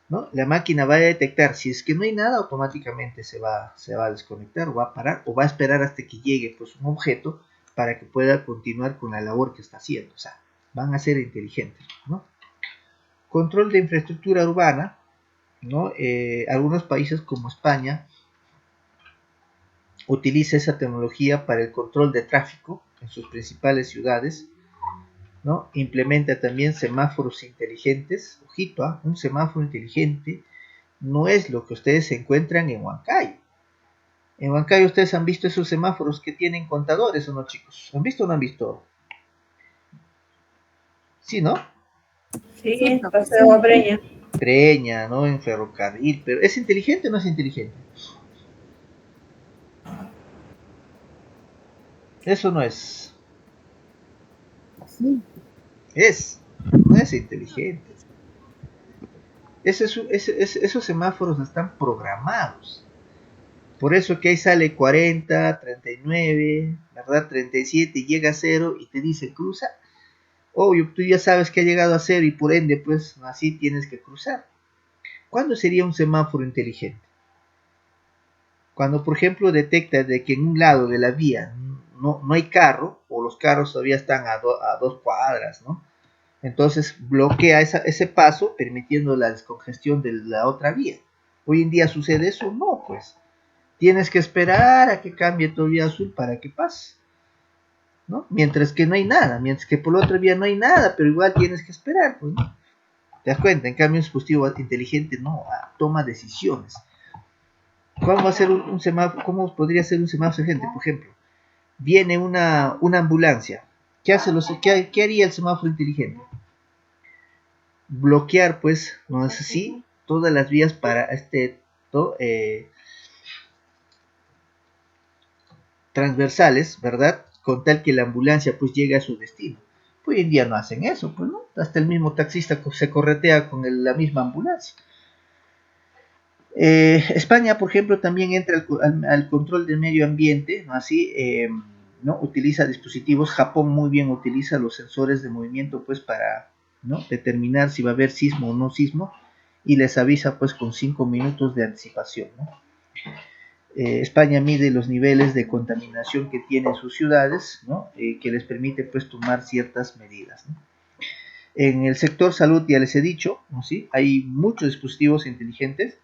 Speaker 1: ¿no? La máquina va a detectar, si es que no hay nada, automáticamente se va a desconectar o va a parar o va a esperar hasta que llegue pues, un objeto para que pueda continuar con la labor que está haciendo. O sea, van a ser inteligentes, ¿no? Control de infraestructura urbana, ¿no? Algunos países como España utiliza esa tecnología para el control de tráfico en sus principales ciudades, ¿no? Implementa también semáforos inteligentes. Ojito, un semáforo inteligente no es lo que ustedes encuentran en Huancayo. En Huancayo ustedes han visto esos semáforos que tienen contadores, ¿o no, chicos? ¿Han visto o no han visto? Sí, ¿no?
Speaker 4: Sí, Paseo Breña.
Speaker 1: Breña, ¿no? En ferrocarril, pero ¿es inteligente o no es inteligente? Eso no es.
Speaker 4: Sí.
Speaker 1: No es inteligente. Esos semáforos están programados. Por eso que ahí sale 40, 39, ¿verdad? 37, llega a 0 y te dice cruza. Obvio, tú ya sabes que ha llegado a 0 y por ende, pues así tienes que cruzar. ¿Cuándo sería un semáforo inteligente? Cuando, por ejemplo, detecta de que en un lado de la vía no hay carro, o los carros todavía están a 2 cuadras, ¿no? Entonces bloquea ese paso, permitiendo la descongestión de la otra vía. Hoy en día sucede eso, no, pues. Tienes que esperar a que cambie tu vía azul para que pase, ¿no? Mientras que no hay nada, mientras que por la otra vía no hay nada, pero igual tienes que esperar, pues, ¿no? ¿Te das cuenta? En cambio, un dispositivo inteligente no toma decisiones. ¿Cómo va a ser un semáforo? ¿Cómo podría ser un semáforo inteligente? Por ejemplo, viene una ambulancia. ¿Qué haría el semáforo inteligente? Bloquear, pues, no es así, todas las vías para transversales, ¿verdad? Con tal que la ambulancia pues llegue a su destino. Hoy en día no hacen eso, pues, ¿no? Hasta el mismo taxista se corretea con la misma ambulancia. España, por ejemplo, también entra al control del medio ambiente, ¿no? Así, ¿no? Utiliza dispositivos. Japón muy bien utiliza los sensores de movimiento, pues, para, ¿no? determinar si va a haber sismo o no sismo, y les avisa pues con 5 minutos de anticipación, ¿no? España mide los niveles de contaminación que tienen sus ciudades, ¿no? Que les permite pues tomar ciertas medidas, ¿no? En el sector salud ya les he dicho, ¿no? ¿Sí? Hay muchos dispositivos inteligentes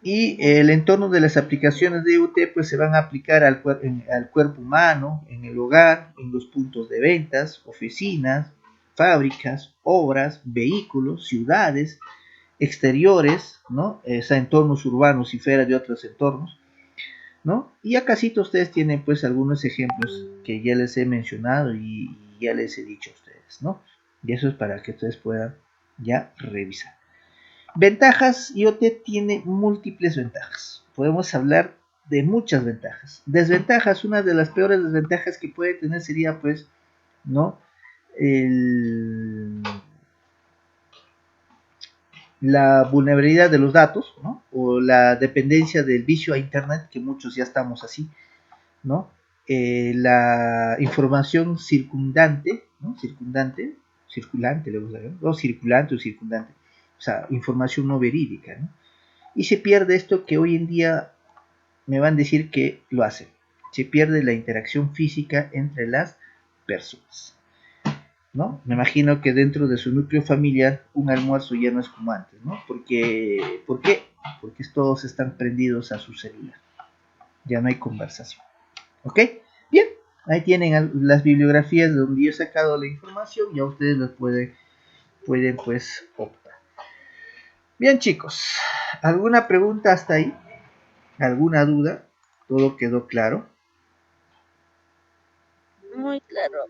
Speaker 1: y el entorno de las aplicaciones de IoT pues se van a aplicar al cuerpo humano, en el hogar, en los puntos de ventas, oficinas, fábricas, obras, vehículos, ciudades, exteriores, ¿no? Entornos urbanos y fuera de otros entornos, ¿no? Y acá ustedes tienen pues algunos ejemplos que ya les he mencionado y ya les he dicho a ustedes, ¿no? Y eso es para que ustedes puedan ya revisar. Ventajas, IoT tiene múltiples ventajas. Podemos hablar de muchas ventajas. Desventajas, una de las peores desventajas que puede tener sería pues, ¿no? La vulnerabilidad de los datos, ¿no? O la dependencia del vicio a internet, que muchos ya estamos así, ¿no? La información circundante, ¿no? Circulante, le gusta, ¿no? O circulante o circundante, o sea, información no verídica, ¿no? Y se pierde esto que hoy en día me van a decir que lo hacen. Se pierde la interacción física entre las personas, ¿no? Me imagino que dentro de su núcleo familiar un almuerzo ya no es como antes, ¿no? ¿Por qué? Porque todos están prendidos a su celular. Ya no hay conversación. ¿Ok? Bien, ahí tienen las bibliografías donde yo he sacado la información y a ustedes las pueden pues optar. Bien, chicos, ¿alguna pregunta hasta ahí? ¿Alguna duda? ¿Todo quedó claro?
Speaker 5: Muy claro.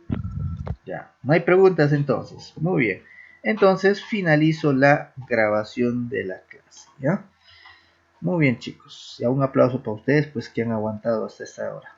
Speaker 1: Ya, no hay preguntas entonces. Muy bien. Entonces finalizo la grabación de la clase, ¿ya? Muy bien, chicos. Ya un aplauso para ustedes, pues que han aguantado hasta esta hora.